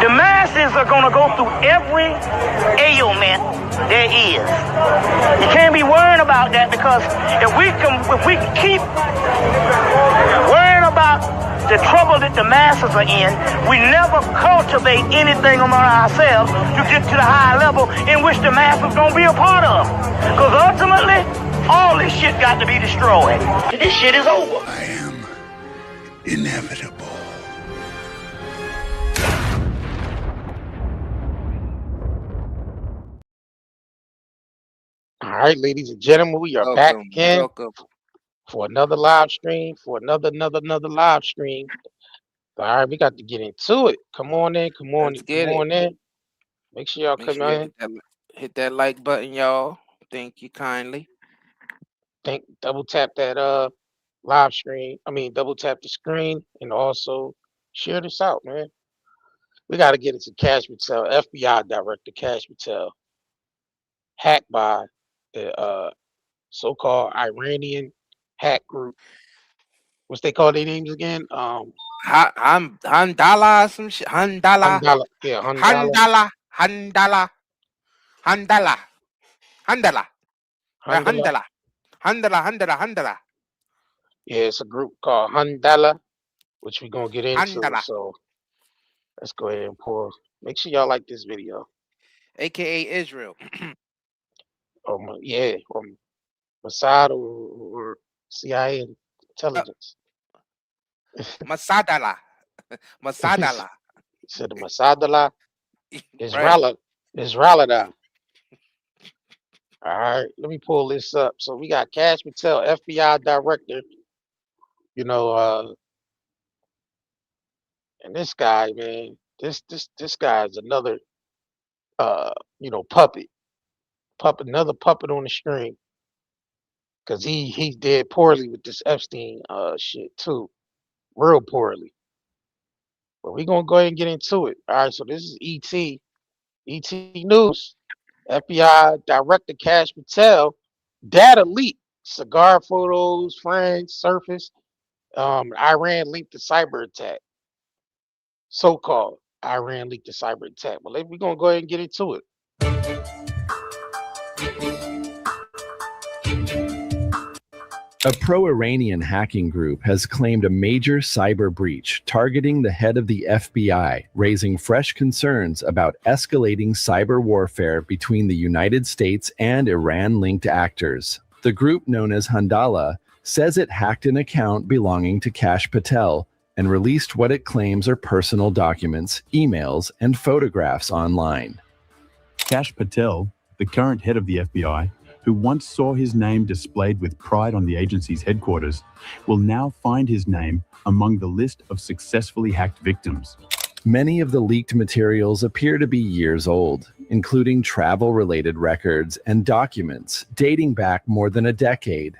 The masses are going to go through every ailment there is. You can't be worrying about that, because if we can keep worrying about the trouble that the masses are in, we never cultivate anything among ourselves to get to the high level in which the masses going to be a part of. Because ultimately, all this shit got to be destroyed. This shit is over. I am inevitable. All right, ladies and gentlemen, we are back again for another live stream, for another live stream. All right, we got to get into it. Come on in, come on in. Make sure y'all come in. Hit that like button, y'all. Thank you kindly. Double tap that live stream. Double tap the screen, and also share this out, man. We got to get into KASH PATEL, FBI Director KASH PATEL, hacked by the so-called Iranian hack group. What's they call their names again? Handala, some shit. Handala. Yeah, Handala. Yeah, it's a group called Handala, which we're gonna get into. So let's go ahead and pause. Make sure y'all like this video. AKA Israel. Or Mossad or CIA intelligence. Masadala. Said the Masadala Right. Israelida. All right, let me pull this up. So we got KASH PATEL, FBI Director. And this guy, man, this guy is another puppet, another puppet on the string, because he did poorly with this Epstein shit too, real poorly. But we're gonna go ahead and get into it. All right, so this is ET News. FBI Director KASH PATEL, data leak, cigar photos, friends surface. Iran linked the cyber attack. So-called Iran leaked the cyber attack. But we're gonna go ahead and get into it. A pro-Iranian hacking group has claimed a major cyber breach targeting the head of the FBI, raising fresh concerns about escalating cyber warfare between the United States and Iran-linked actors. The group, known as Handala, says it hacked an account belonging to KASH PATEL and released what it claims are personal documents, emails, and photographs online. KASH PATEL, the current head of the FBI, who once saw his name displayed with pride on the agency's headquarters, will now find his name among the list of successfully hacked victims. Many of the leaked materials appear to be years old, including travel-related records and documents dating back more than a decade.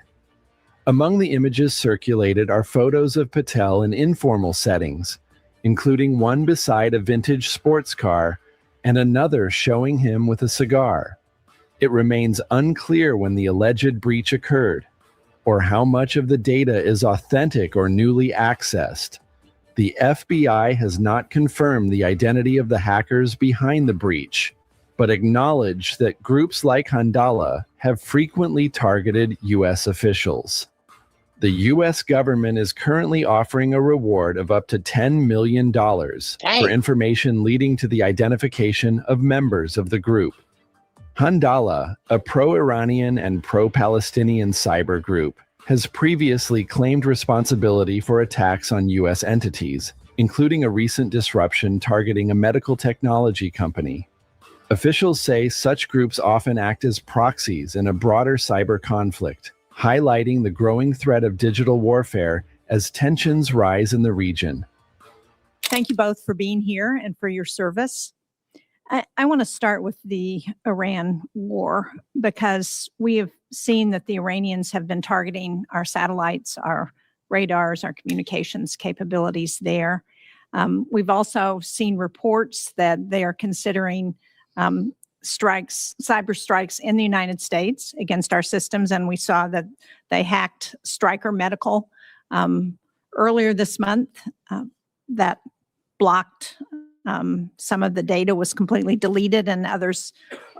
Among the images circulated are photos of Patel in informal settings, including one beside a vintage sports car and another showing him with a cigar. It remains unclear when the alleged breach occurred, or how much of the data is authentic or newly accessed. The FBI has not confirmed the identity of the hackers behind the breach, but acknowledged that groups like Handala have frequently targeted U.S. officials. The U.S. government is currently offering a reward of up to $10 million for information leading to the identification of members of the group. Handala, a pro-Iranian and pro-Palestinian cyber group, has previously claimed responsibility for attacks on U.S. entities, including a recent disruption targeting a medical technology company. Officials say such groups often act as proxies in a broader cyber conflict, highlighting the growing threat of digital warfare as tensions rise in the region. Thank you both for being here and for your service. I want to start with the Iran war, because we have seen that the Iranians have been targeting our satellites, our radars, our communications capabilities there. We've also seen reports that they are considering cyber strikes in the United States against our systems, and we saw that they hacked Stryker Medical earlier this month. That blocked Some of the data was completely deleted and others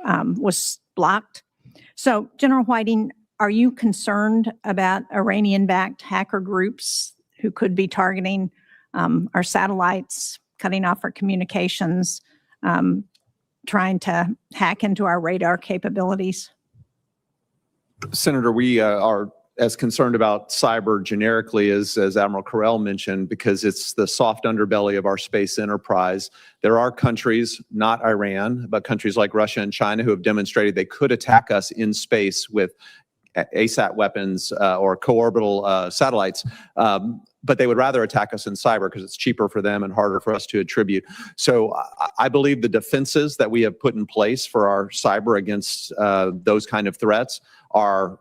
was blocked. So, General Whiting, are you concerned about Iranian-backed hacker groups who could be targeting our satellites, cutting off our communications, trying to hack into our radar capabilities? Senator, we are as concerned about cyber generically as Admiral Carell mentioned, because it's the soft underbelly of our space enterprise. There are countries, not Iran, but countries like Russia and China who have demonstrated they could attack us in space with ASAT weapons or co-orbital satellites, but they would rather attack us in cyber because it's cheaper for them and harder for us to attribute. So I believe the defenses that we have put in place for our cyber against those kind of threats are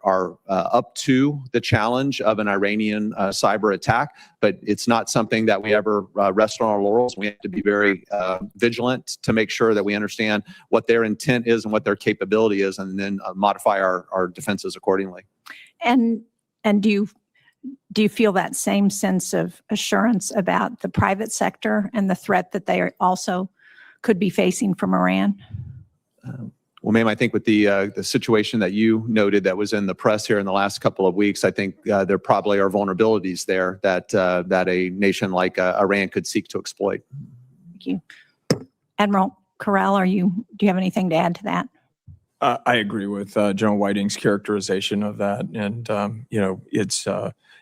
up to the challenge of an Iranian cyber attack, but it's not something that we ever rest on our laurels. We have to be very vigilant to make sure that we understand what their intent is and what their capability is, and then modify our defenses accordingly. And do you feel that same sense of assurance about the private sector and the threat that they also could be facing from Iran? Well, ma'am, I think with the situation that you noted that was in the press here in the last couple of weeks, I think there probably are vulnerabilities there that a nation like Iran could seek to exploit. Thank you. Admiral Carell, do you have anything to add to that? I agree with General Whiting's characterization of that, and it's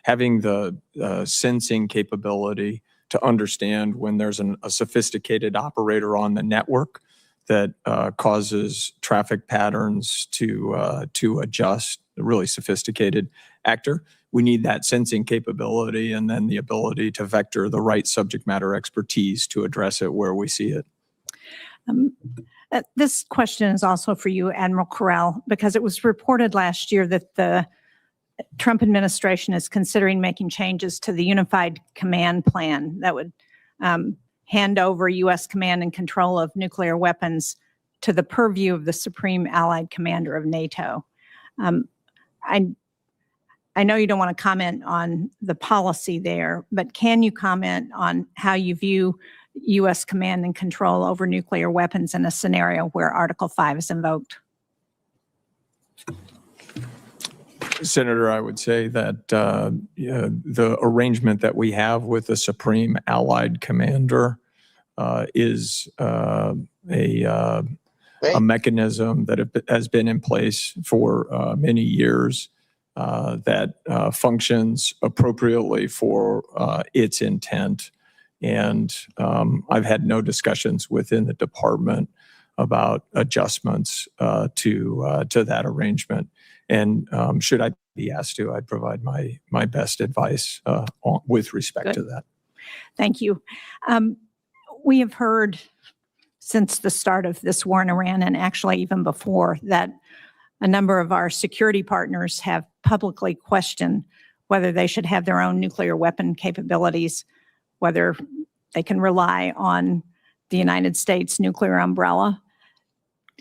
having the sensing capability to understand when there's a sophisticated operator on the network that causes traffic patterns to adjust, a really sophisticated actor. We need that sensing capability and then the ability to vector the right subject matter expertise to address it where we see it. This question is also for you, Admiral Carell, because it was reported last year that the Trump administration is considering making changes to the Unified Command Plan that would hand over U.S. command and control of nuclear weapons to the purview of the Supreme Allied Commander of NATO. I know you don't want to comment on the policy there, but can you comment on how you view U.S. command and control over nuclear weapons in a scenario where Article 5 is invoked? Senator, I would say that the arrangement that we have with the Supreme Allied Commander is a mechanism that has been in place for many years that functions appropriately for its intent. And I've had no discussions within the department about adjustments to that arrangement. And should I be asked to, I'd provide my best advice with respect to that. Thank you. We have heard since the start of this war in Iran, and actually even before, that a number of our security partners have publicly questioned whether they should have their own nuclear weapon capabilities, whether they can rely on the United States nuclear umbrella.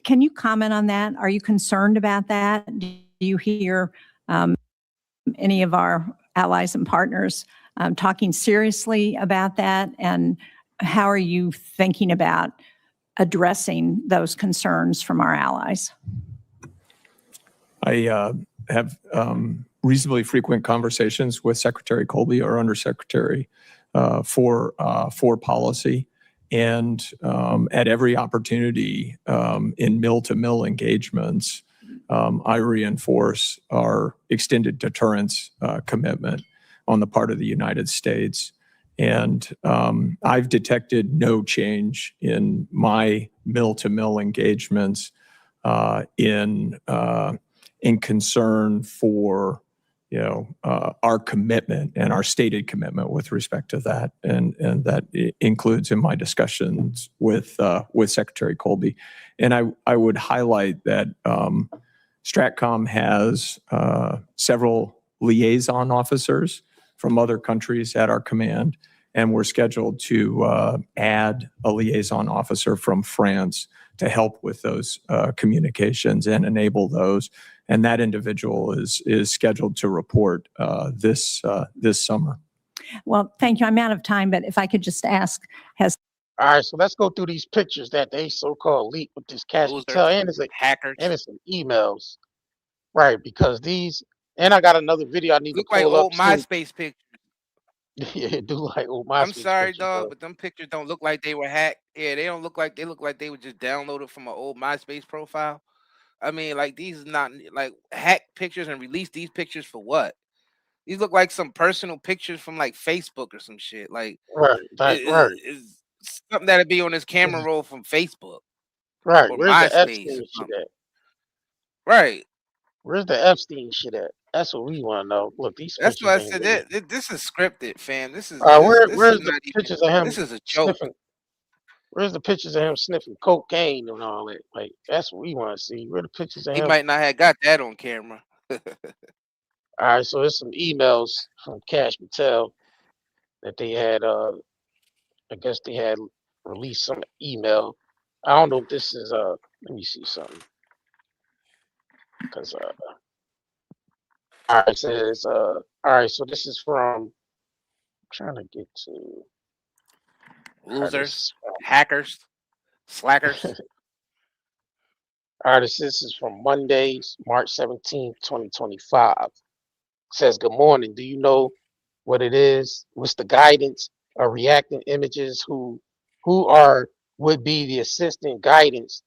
Can you comment on that? Are you concerned about that? Do you hear any of our allies and partners talking seriously about that? And how are you thinking about addressing those concerns from our allies? I have reasonably frequent conversations with Secretary Colby, our Undersecretary for Policy. And at every opportunity in mill-to-mill engagements, I reinforce our extended deterrence commitment on the part of the United States. And I've detected no change in my mill-to-mill engagements in concern for our commitment and our stated commitment with respect to that, and that includes in my discussions with Secretary Colby. And I would highlight that STRATCOM has several liaison officers from other countries at our command, and we're scheduled to add a liaison officer from France to help with those communications and enable those. And that individual is scheduled to report this summer. Well, thank you. I'm out of time, but if I could just ask, All right, so let's go through these pictures that they so-called leaked with this Cash Patel, Losers, and hackers. it's some emails, right? Because these, and I got another video I need to Look like pull up old too. MySpace pictures. Yeah, it do like old I'm MySpace sorry, pictures, dog, though. but them pictures don't look like they were hacked. Yeah, they don't look like they were just downloaded from an old MySpace profile. I mean, like these is not like hacked pictures and release these pictures for what? These look like some personal pictures from like Facebook or some shit. Like Right, right. it's something that'd be on his camera This- roll from Facebook Right, or where's the MySpace or Epstein shit something. at? Right. Where's the Epstein shit at? That's what we want to know. Look, these That's why pictures I ain't said real. this is scripted, fam. This is Where's the not even. pictures of him This is a joke. sniffing? Where's the pictures of him sniffing cocaine and all that? Like, that's what we want to see. Where the pictures of He him? might not have got that on camera. All right, so there's some emails from Cash Patel that they had. I guess they had released some email. I don't know if this is. Let me see something. Cause all right, it says. All right, so this is from. I'm trying to get to. All right, this Losers, is hackers, slackers. from. All right, this is from Monday, March 17th, 2025. It says, "Good morning. Do you know what it is? What's the guidance of reacting images? Who are would be the assistant guidance?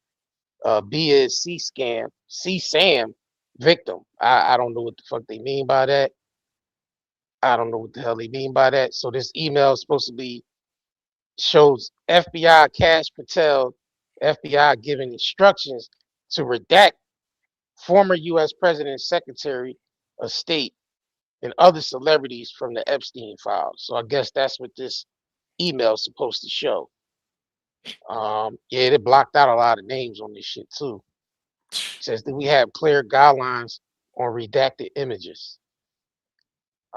B is CSAM victim. I don't know what the fuck they mean by that. I don't know what the hell they mean by that. So this email is supposed to be shows FBI Cash Patel, FBI giving instructions to redact former U.S. President, Secretary of State, and other celebrities from the Epstein files. So I guess that's what this email is supposed to show. Yeah, they blocked out a lot of names on this shit too. It says that we have clear guidelines on redacted images.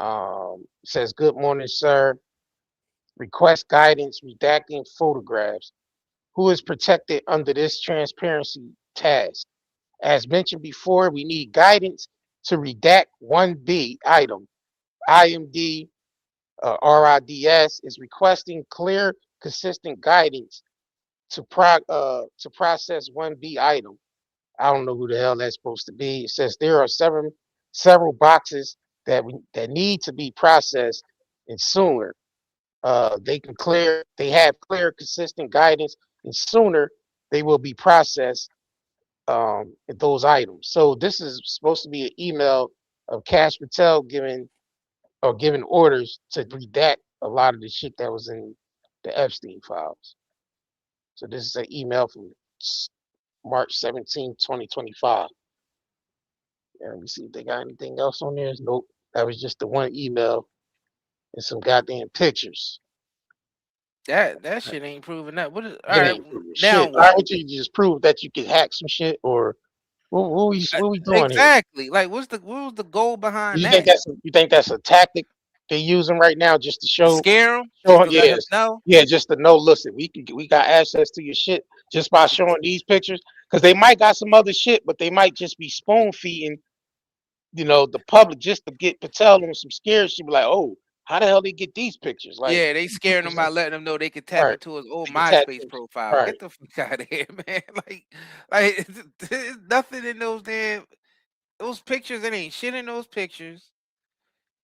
It says, "Good morning, sir. Request guidance redacting photographs. Who is protected under this transparency task? As mentioned before, we need guidance to redact 1B item. IMD RIDS is requesting clear, consistent guidance to process 1B item." I don't know who the hell that's supposed to be. It says there are several boxes that need to be processed and sooner. They have clear, consistent guidance, and sooner they will be processed those items. So this is supposed to be an email of Cash Patel giving orders to redact a lot of the shit that was in the Epstein files. So this is an email from March 17th, 2025. And let me see if they got anything else on there. Nope. That was just the one email and some goddamn pictures. That shit ain't proving that. All It right, ain't proving now shit. Why what? would you just prove that you can hack some shit, or what we doing here? Exactly. Like, what was the goal behind You that? think that's a tactic they're using right now just to To show scare him, just to let him yes, know. yeah, just to know, listen, we got access to your shit just by showing these pictures, because they might got some other shit, but they might just be spoon feeding, the public just to get Patel on some scared shit. Be like, oh, how the hell they get these pictures? Like, Yeah, they scaring him by letting him know they could tap right, into his old they can tap MySpace into, profile. right. Get the fuck out of here, man. Like there's nothing in those pictures. It ain't shit in those pictures.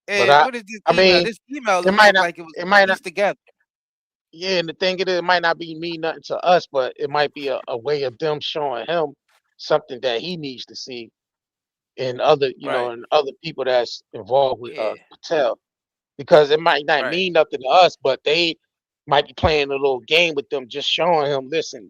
But And what is this I email? mean, This email it might looked not, like it was it might not, pieced together. yeah. And the thing it might not be mean nothing to us, but it might be a way of them showing him something that he needs to see, and Right. and other people that's involved with Yeah. Patel, because it might not Right. mean nothing to us, but they might be playing a little game with them, just showing him, listen,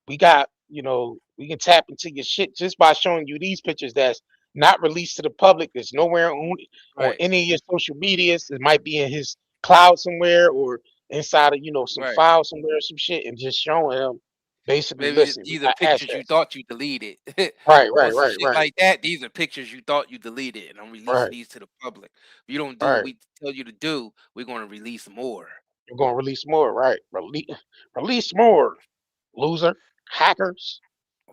we got, we can tap into your shit just by showing you these pictures that's not released to the public. There's nowhere on Right. any of your social medias. It might be in his cloud somewhere or inside of, some Right. file somewhere or some shit, and just showing him basically, Maybe listen, we these are got pictures you access. thought you deleted. Right, On right, some right, shit right, like that, these are pictures you thought you deleted, and I'm releasing right, these to the public. If you don't do what right. we tell you to do, we're gonna release more. You're gonna release more, right? Release more, loser, hackers.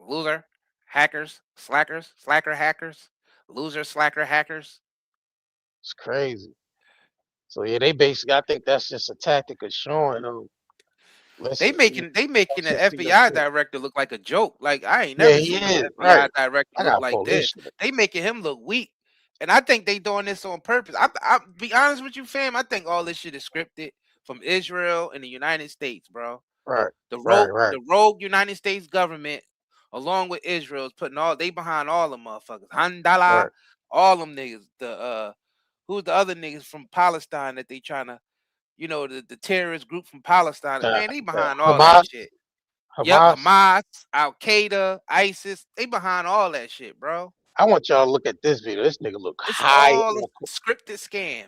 Loser, hackers, slacker hackers, loser, slacker hackers. It's crazy. So yeah, they basically, I think that's just a tactic of showing them Listen, They making the listen to your FBI shit. director look like a joke. Like I ain't Yeah, never he seen is, an FBI right. director I look gotta like pull this this. shit. They making him look weak. And I think they doing this on purpose. I be honest with you, fam. I think all this shit is scripted from Israel and the United States, bro. Right, The right. rogue United States government, along with Israel, is putting they behind all the motherfuckers. Handala, Right. all them niggas. Who's the other niggas from Palestine that they trying to, the terrorist group from Palestine? Man, they behind all that Hamas, shit. Yep, Hamas. Hamas, Al Qaeda, ISIS, they behind all that shit, bro. I want y'all to look at this video. This nigga look It's high all on. a scripted scam.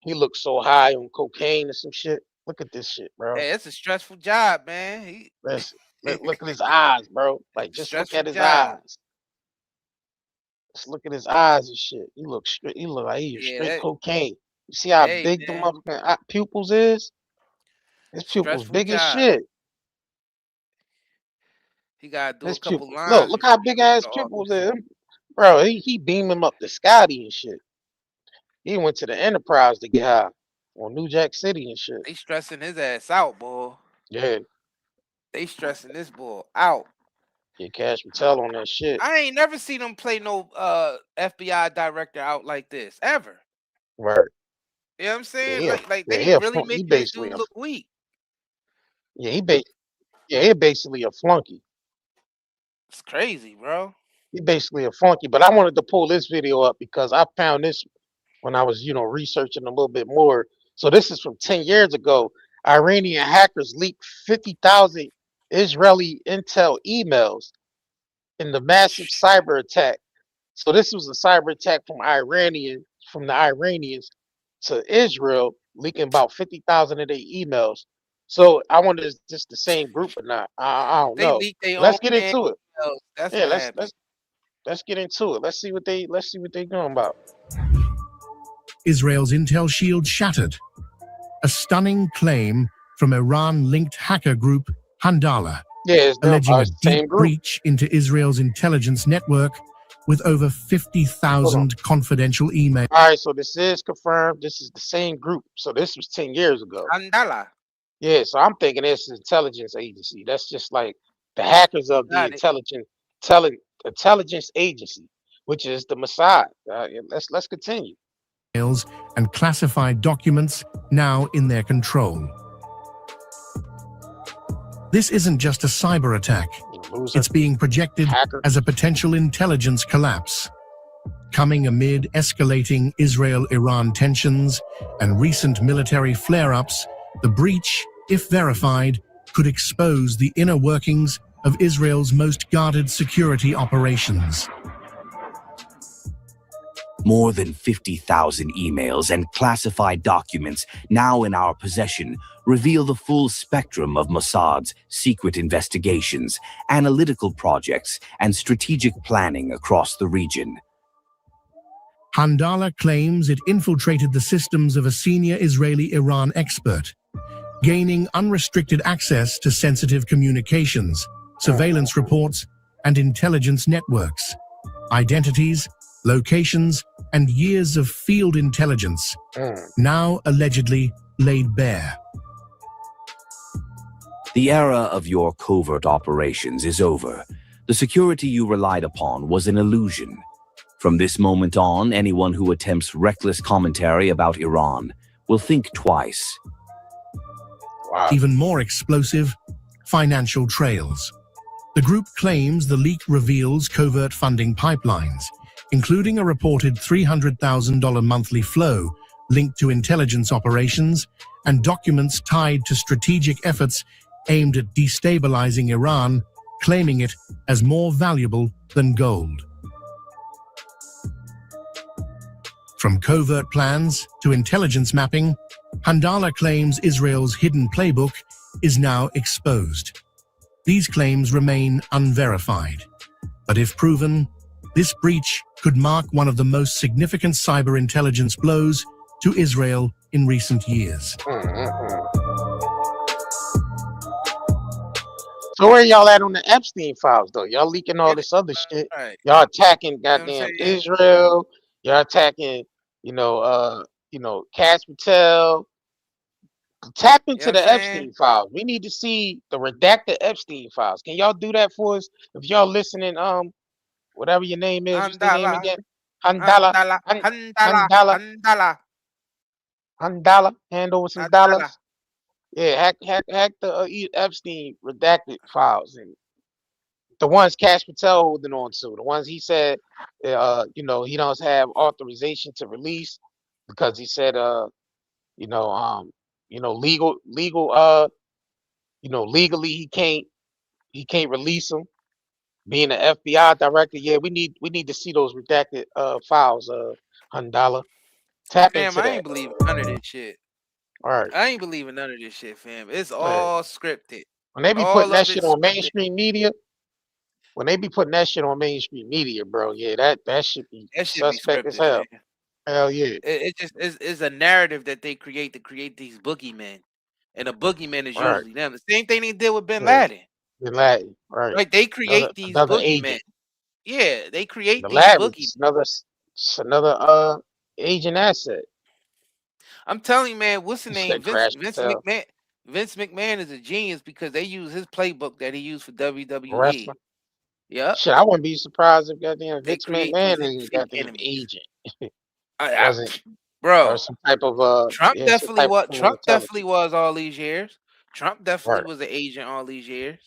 He looks so high on cocaine or some shit. Look at this shit, bro. Hey, it's a stressful job, man. Look at his eyes, bro. Like, just look Stressful at his job. eyes. Just look at his eyes and shit. He look straight. He look like he Yeah, straight cocaine. You see how hey, big the man, motherfucking pupils is? His pupils stressful big as job. shit. He gotta do His a couple pupils. lines Look how before he big go to ass the pupils office. is. Bro, he beam him up to Scotty and shit. He went to the Enterprise to get high on New Jack City and shit. They stressing his ass out, boy. Yeah, They stressing this boy out. get Cash Patel on that shit. I ain't never seen him play no FBI director out like this ever. Right. You know what I'm saying? Yeah, Like yeah, they he really he making this basically dude look weak. he basically a flunky. It's crazy, bro. He basically a flunky. But I wanted to pull this video up because I found this when I was, researching a little bit more. So this is from 10 years ago. Iranian hackers leaked 50,000 Israeli intel emails in the massive cyber attack. So this was a cyber attack from the Iranians to Israel, leaking about 50,000 of their emails. So I wonder is this the same group or not? I don't They know. leaked their own Let's get damn into it. emails. That's Yeah, what happened. let's get into it. Let's see what they going about. Israel's intel shield shattered. A stunning claim from Iran-linked hacker group Handala, Yeah, it's them. alleging a It's the deep same group. breach into Israel's intelligence network with over 50,000 confidential emails. All right, so this is confirmed. This is the same group. So this was 10 years ago. Andala. Yeah, so I'm thinking this is intelligence agency. That's just like the hackers of the Got it. intelligence agency, which is the Mossad. Let's continue. And classified documents now in their control. This isn't just a cyber attack. It's being projected as a potential intelligence collapse. Coming amid escalating Israel-Iran tensions and recent military flare-ups, the breach, if verified, could expose the inner workings of Israel's most guarded security operations. More than 50,000 emails and classified documents now in our possession reveal the full spectrum of Mossad's secret investigations, analytical projects, and strategic planning across the region. Handala claims it infiltrated the systems of a senior Israeli-Iran expert, gaining unrestricted access to sensitive communications, surveillance reports, and intelligence networks. Identities, locations, and years of field intelligence, now allegedly laid bare. The era of your covert operations is over. The security you relied upon was an illusion. From this moment on, anyone who attempts reckless commentary about Iran will think twice. Wow. Even more explosive, financial trails. The group claims the leak reveals covert funding pipelines, including a reported $300,000 monthly flow linked to intelligence operations and documents tied to strategic efforts aimed at destabilizing Iran, claiming it as more valuable than gold. From covert plans to intelligence mapping, Handala claims Israel's hidden playbook is now exposed. These claims remain unverified, but if proven, this breach could mark one of the most significant cyber intelligence blows to Israel in recent years. So where y'all at on the Epstein files though? Y'all leaking all this other shit. Right. Y'all attacking You know what I'm goddamn saying? Israel. Y'all attacking, Cash Patel, Tap You know into what I'm the saying? Epstein files. We need to see the redacted Epstein files. Can y'all do that for us? If y'all listening, whatever your name is, what's the name Handala, again? Handala, handala, Han- handala, Handala, handala, Handala. Hand over some handala. dollars. Yeah, hack the Epstein redacted files and the ones Cash Patel holding on to. The ones he said, he don't have authorization to release because he said, you know, um, legally he can't release them. Being an FBI director, yeah, we need to see those redacted files, Handala. Tap Fam, into I that. ain't believing none of this shit. All right. I ain't believing none of this shit, fam. It's Yeah. all scripted. When they be putting All that of it shit on scripted. mainstream media, bro, yeah, that should be That should be suspect as scripted, fam. hell. Hell yeah. It just is a narrative that they create to create these boogeymen. And a boogeyman is All right. usually them. The same thing they did with Bin Yeah. Laden. Bin Laden. All right. Right? They create these Another boogeymen. agent. Yeah, they create The these lab boogeymen. is another agent asset. I'm telling you, man, what's the You name? said Vince Crash Vince Patel. McMahon. Vince McMahon is a genius because they use his playbook that he used for WWE. Wrestler. Yep. Shit, I wouldn't be surprised if goddamn They Vince create these McMahon is a fake goddamn enemies. agent. I, Wasn't or bro, some type of some type of criminal Trump definitely intelligence. was all these years. Trump definitely Right. was an agent all these years.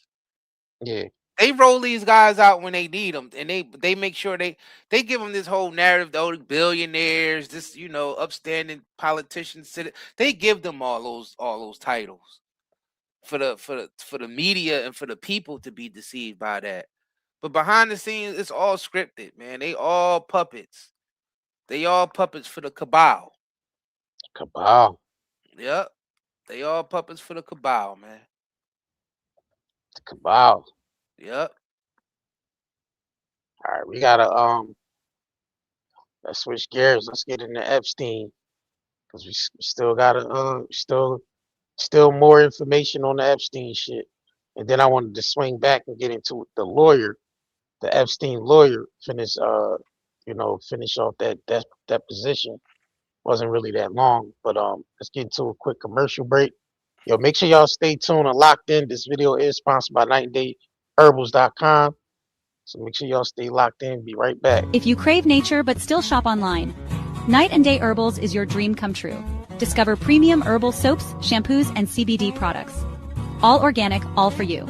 Yeah. They roll these guys out when they need them, and they make sure they give them this whole narrative. The old billionaires, this upstanding politicians. They give them all those titles for the media and for the people to be deceived by that. But behind the scenes, it's all scripted, man. They all puppets. They all puppets for the cabal. Cabal. Yep. They all puppets for the cabal, man. Cabal. Yep. All right, we gotta let's switch gears. Let's get into Epstein because we still gotta still more information on the Epstein shit. And then I wanted to swing back and get into the lawyer, the Epstein lawyer, finish off that position. Wasn't really that long, but let's get into a quick commercial break. Yo, make sure y'all stay tuned and locked in. This video is sponsored by NightandDayHerbals.com. So make sure y'all stay locked in. Be right back. If you crave nature but still shop online, Night and Day Herbals is your dream come true. Discover premium herbal soaps, shampoos, and CBD products. All organic, all for you.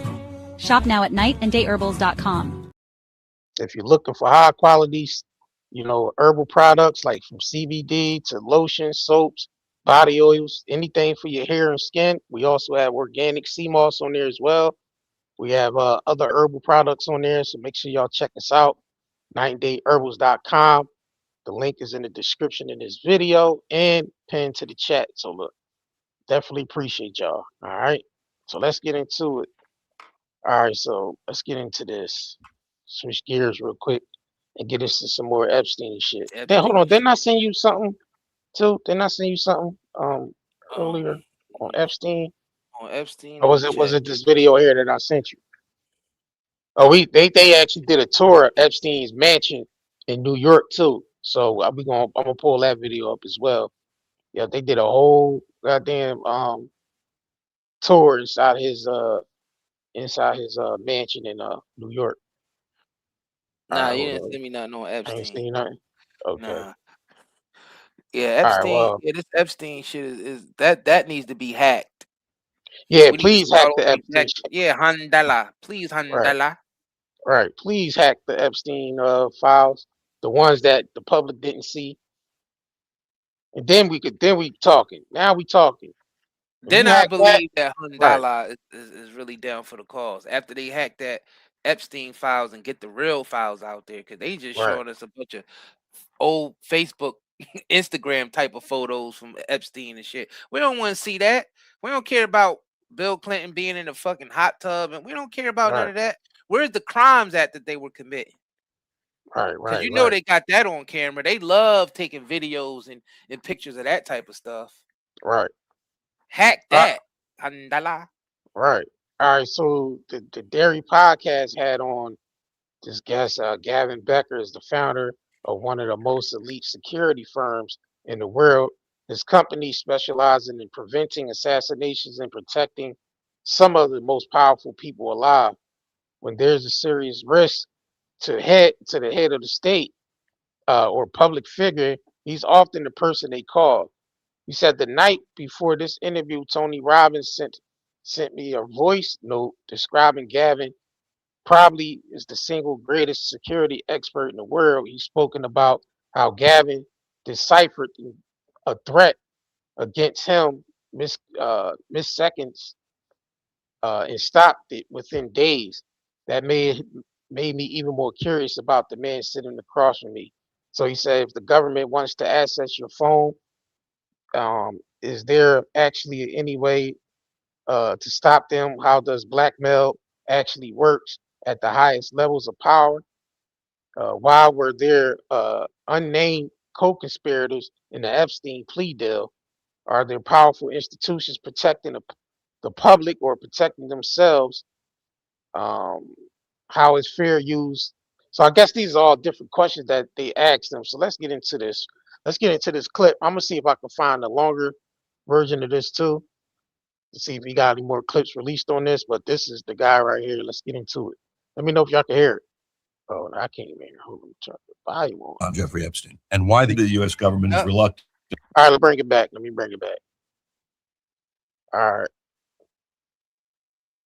Shop now at nightandDayHerbals.com. If you're looking for high quality, herbal products like from CBD to lotions, soaps, body oils, anything for your hair and skin, we also have organic sea moss on there as well. We have other herbal products on there, so make sure y'all check us out. NightandDayHerbals.com. The link is in the description in this video and pinned to the chat. So look, definitely appreciate y'all. All right. So let's get into it. All right, so let's get into this. Switch gears real quick and get into some more Epstein shit. Then hold Epstein on, shit. didn't I send you something too? Didn't I send you something Um, earlier on Epstein? on Epstein, Or let me was check. it this video here that I sent you? Oh, they actually did a tour of Epstein's mansion in New York too. So I'm gonna pull that video up as well. Yeah, they did a whole goddamn tour inside his mansion in New York. All Nah, right, you hold didn't on. send me nothing on I ain't Epstein. seen nothing. Okay. Nah. Yeah, All right. Epstein. Well, Yeah, this Epstein shit is that needs to be hacked. yeah. We need to Please start hack over the these Epstein hack. shit. Yeah, Handala. Please, Right. Handala. Right. Please hack the Epstein files, the ones that the public didn't see, and then we talking. Now we talking. If Then you I hack that, believe that right, Hundala is really down for the cause. After they hack that Epstein files and get the real files out there, because they just right, showing us a bunch of old Facebook, Instagram type of photos from Epstein and shit. We don't want to see that. We don't care about Bill Clinton being in a fucking hot tub, and we don't care about none right, of that. Where's the crimes at that they were committing? right, Because right, you know right, they got that on camera. They love taking videos and pictures of that type of stuff. right. Hack Uh, that. Handala. right. All right. So the Dairy Podcast had on this guest, Gavin Becker is the founder of one of the most elite security firms in the world. His company specializing in preventing assassinations and protecting some of the most powerful people alive. When there's a serious risk to the head of the state or public figure, he's often the person they call. He said the night before this interview, Tony Robbins sent me a voice note describing Gavin probably is the single greatest security expert in the world. He's spoken about how Gavin deciphered a threat against him seconds and stopped it within days. That made me even more curious about the man sitting across from me. So he said, if the government wants to access your phone, is there actually any way to stop them? How does blackmail actually works at the highest levels of power? Why were there unnamed co-conspirators in the Epstein plea deal? Are there powerful institutions protecting the public or protecting themselves? How is fair use? So I guess these are all different questions that they asked them. So let's get into this. Let's get into this clip. I'm gonna see if I can find a longer version of this too, to see if we got any more clips released on this. But this is the guy right here. Let's get into it. Let me know if y'all can hear it. Oh, I can't even hear. Hold on, turn the volume on. Jeffrey Epstein, and why the U.S. government is reluctant. All right, let's bring it back. Let me bring it back. All right.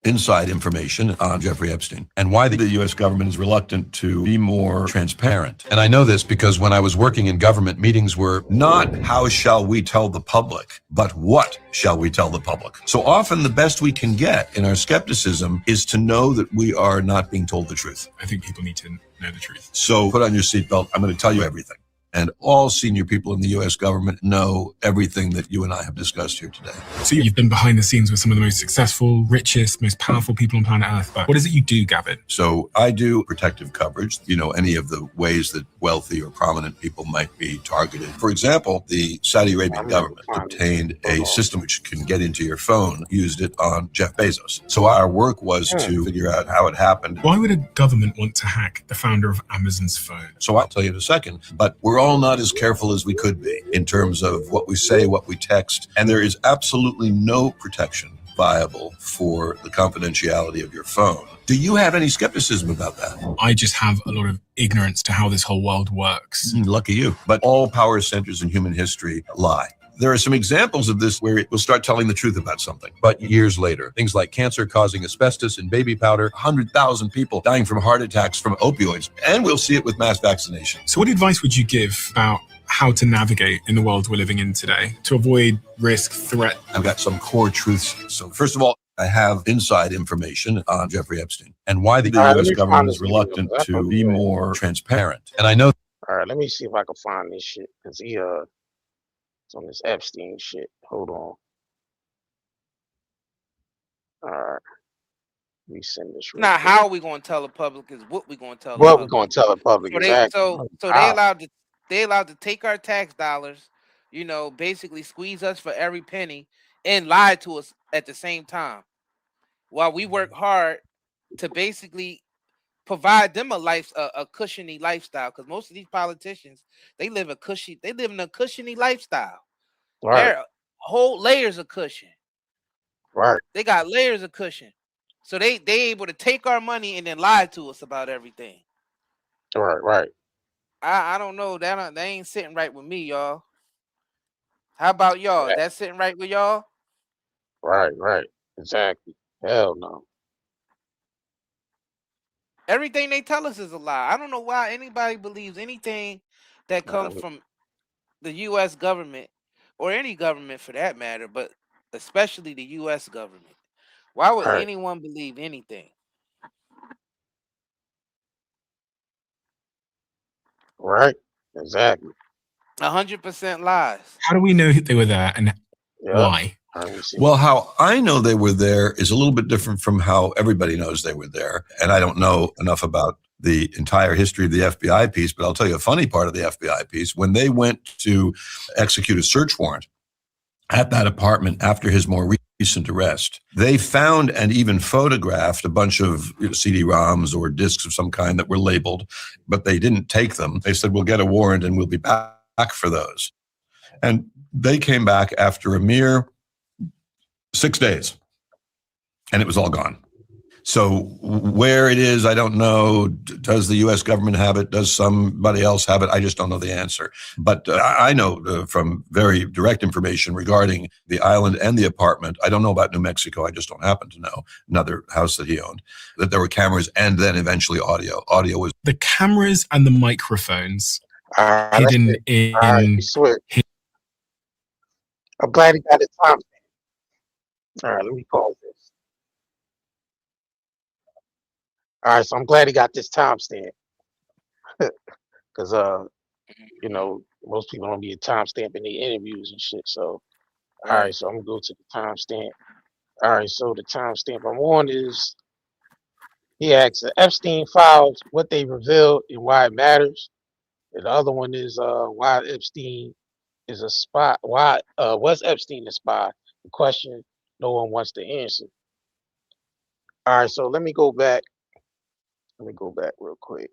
Inside information on Jeffrey Epstein, and why the U.S. government is reluctant to be more transparent. And I know this because when I was working in government, meetings were not how shall we tell the public, but what shall we tell the public. So often the best we can get in our skepticism is to know that we are not being told the truth. I think people need to know the truth. So put on your seatbelt. I'm going to tell you everything. And all senior people in the U.S. government know everything that you and I have discussed here today. So you've been behind the scenes with some of the most successful, richest, most powerful people on planet Earth. But what is it you do, Gavin? So I do protective coverage, any of the ways that wealthy or prominent people might be targeted. For example, the Saudi Arabian government obtained a system which can get into your phone, used it on Jeff Bezos. So our work was to figure out how it happened. Why would a government want to hack the founder of Amazon's phone? So I'll tell you in a second, but we're all not as careful as we could be in terms of what we say, what we text, and there is absolutely no protection viable for the confidentiality of your phone. Do you have any skepticism about that? I just have a lot of ignorance to how this whole world works. Lucky you. But all power centers in human history lie. There are some examples of this where it will start telling the truth about something, but years later, things like cancer causing asbestos in baby powder, 100,000 people dying from heart attacks from opioids, and we'll see it with mass vaccination. So what advice would you give about how to navigate in the world we're living in today to avoid risk, threat? I've got some core truths. So first of all, I have inside information on Jeffrey Epstein and why the U.S. government is reluctant to be more transparent. And I know. All right, let me see if I can find this shit, because it's on this Epstein shit. Hold on. All right. Let me send this. Now, how are we going to tell the public is what we're going to tell the What public. We're going to tell the public, exactly. So they allowed to take our tax dollars, basically squeeze us for every penny and lie to us at the same time, while we work hard to basically provide them a cushiony lifestyle. Because most of these politicians, they live in a cushiony lifestyle. Right. They're whole layers of cushion. Right. They got layers of cushion. So they able to take our money and then lie to us about everything. Right. I don't know. That ain't sitting right with me, y'all. How about y'all? Right. That's sitting right with y'all? Right. Exactly. Hell no. Everything they tell us is a lie. I don't know why anybody believes anything that comes from the U.S. government, or any government for that matter, but especially the U.S. government. Why would anyone believe anything? Right. Exactly. 100% lies. How do we know they were there and why? Well, how I know they were there is a little bit different from how everybody knows they were there. And I don't know enough about the entire history of the FBI piece, but I'll tell you a funny part of the FBI piece. When they went to execute a search warrant at that apartment after his more recent arrest, they found and even photographed a bunch of CD-ROMs or discs of some kind that were labeled, but they didn't take them. They said, we'll get a warrant and we'll be back for those. And they came back after a mere 6 days, and it was all gone. So where it is, I don't know. Does the U.S. government have it? Does somebody else have it? I just don't know the answer. But I know from very direct information regarding the island and the apartment. I don't know about New Mexico. I just don't happen to know. Another house that he owned, that there were cameras and then eventually audio. Audio was the cameras and the microphones hidden in. I'm glad he got his time. All right, let me pause this. All right, so I'm glad he got this timestamp because you know, most people don't be a timestamp in their interviews and shit. So, all right, so I'm gonna go to the timestamp. All right, so the timestamp I'm on is he asks the Epstein files, what they revealed and why it matters. And the other one is why Epstein is a spy. Why was Epstein a spy? The question no one wants to answer. All right, so let me go back. Let me go back real quick.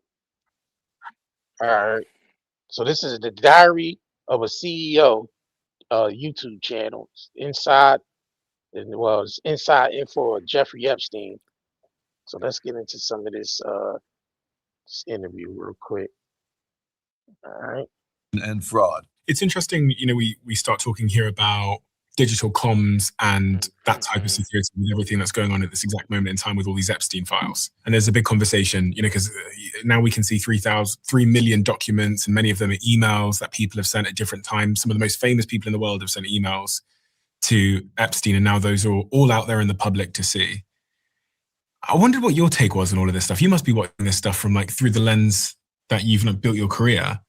All right. So this is the diary of a CEO YouTube channel. Inside, well, it's inside info of Jeffrey Epstein. So let's get into some of this interview real quick. All right. And fraud. It's interesting, you know, we start talking here about digital comms and that type of security with everything that's going on at this exact moment in time with all these Epstein files. And there's a big conversation, you know, because now we can see 3 million documents, and many of them are emails that people have sent at different times. Some of the most famous people in the world have sent emails to Epstein, and now those are all out there in the public to see. I wondered what your take was on all of this stuff. You must be watching this stuff from like through the lens that you've built your career.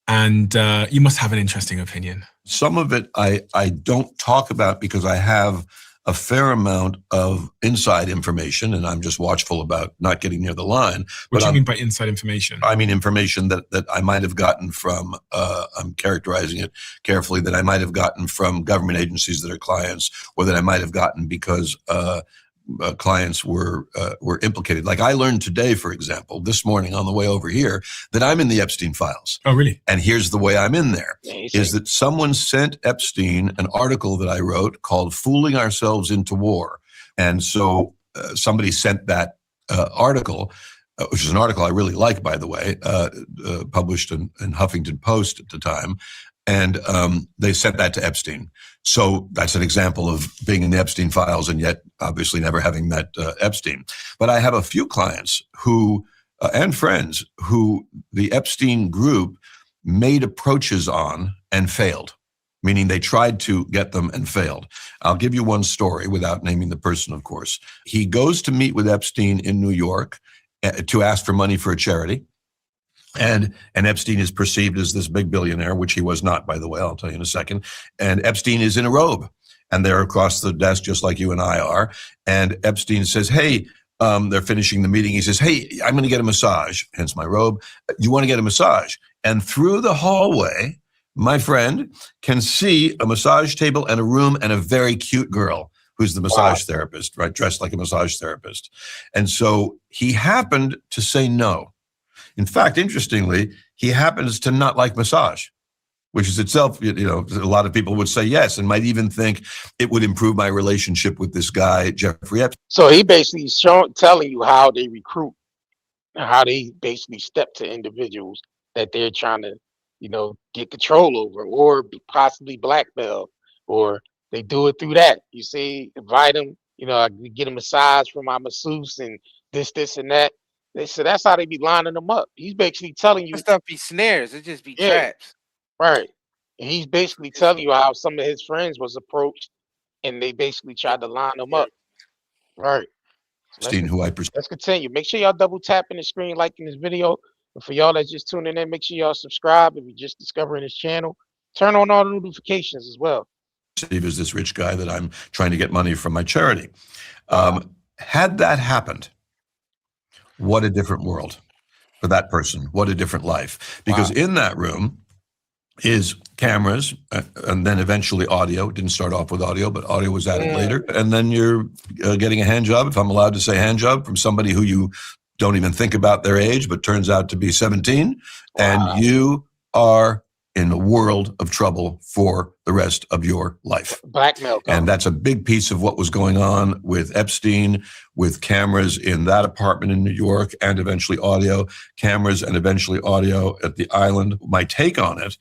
And you must have an interesting opinion. Some of it I don't talk about because I have a fair amount of inside information, and I'm just watchful about not getting near the line. What do you mean by inside information? I mean information that I might have gotten from, I'm characterizing it carefully, that I might have gotten from government agencies that are clients, or that I might have gotten because clients were implicated. Like I learned today, for example, this morning on the way over here, that I'm in the Epstein files. Oh, really? And here's the way I'm in there, is that someone sent Epstein an article that I wrote called Fooling Ourselves into War. And so somebody sent that article, which is an article I really like, by the way, published in Huffington Post at the time. And they sent that to Epstein. So that's an example of being in the Epstein files and yet obviously never having met Epstein. But I have a few clients who, and friends who the Epstein group made approaches on and failed, meaning they tried to get them and failed. I'll give you one story without naming the person, of course. He goes to meet with Epstein in New York to ask for money for a charity. And Epstein is perceived as this big billionaire, which he was not, by the way, I'll tell you in a second. And Epstein is in a robe, and they're across the desk just like you and I are. And Epstein says, hey, they're finishing the meeting. He says, hey, I'm going to get a massage, hence my robe. You want to get a massage? And through the hallway, my friend can see a massage table and a room and a very cute girl who's the massage therapist, right? Dressed like a massage therapist. And so he happened to say no. In fact, interestingly, he happens to not like massage, which is itself, you know, a lot of people would say yes, and might even think it would improve my relationship with this guy, Jeffrey Epstein. So he basically telling you how they recruit, and how they basically step to individuals that they're trying to, you know, get control over, or possibly blackmail, or they do it through that. You see, invite them, you know, I get a massage from my masseuse and this and that. So that's how they be lining them up. He's basically telling you that stuff be snares. It just be traps. Right. And he's basically telling you how some of his friends was approached, and they basically tried to line them up. Right. So let's continue. Make sure y'all double tapping the screen, liking this video. And for y'all that's just tuning in, make sure y'all subscribe if you're just discovering this channel. Turn on all the notifications as well. Steve is this rich guy that I'm trying to get money from my charity. Had that happened, what a different world for that person. What a different life. Because in that room is cameras and then eventually audio. It didn't start off with audio, but audio was added later. And then you're getting a hand job, if I'm allowed to say hand job, from somebody who you don't even think about their age, but turns out to be 17. And you are in a world of trouble for the rest of your life. Blackmail. And that's a big piece of what was going on with Epstein, with cameras in that apartment in New York, and eventually audio cameras, and eventually audio at the island. My take on it,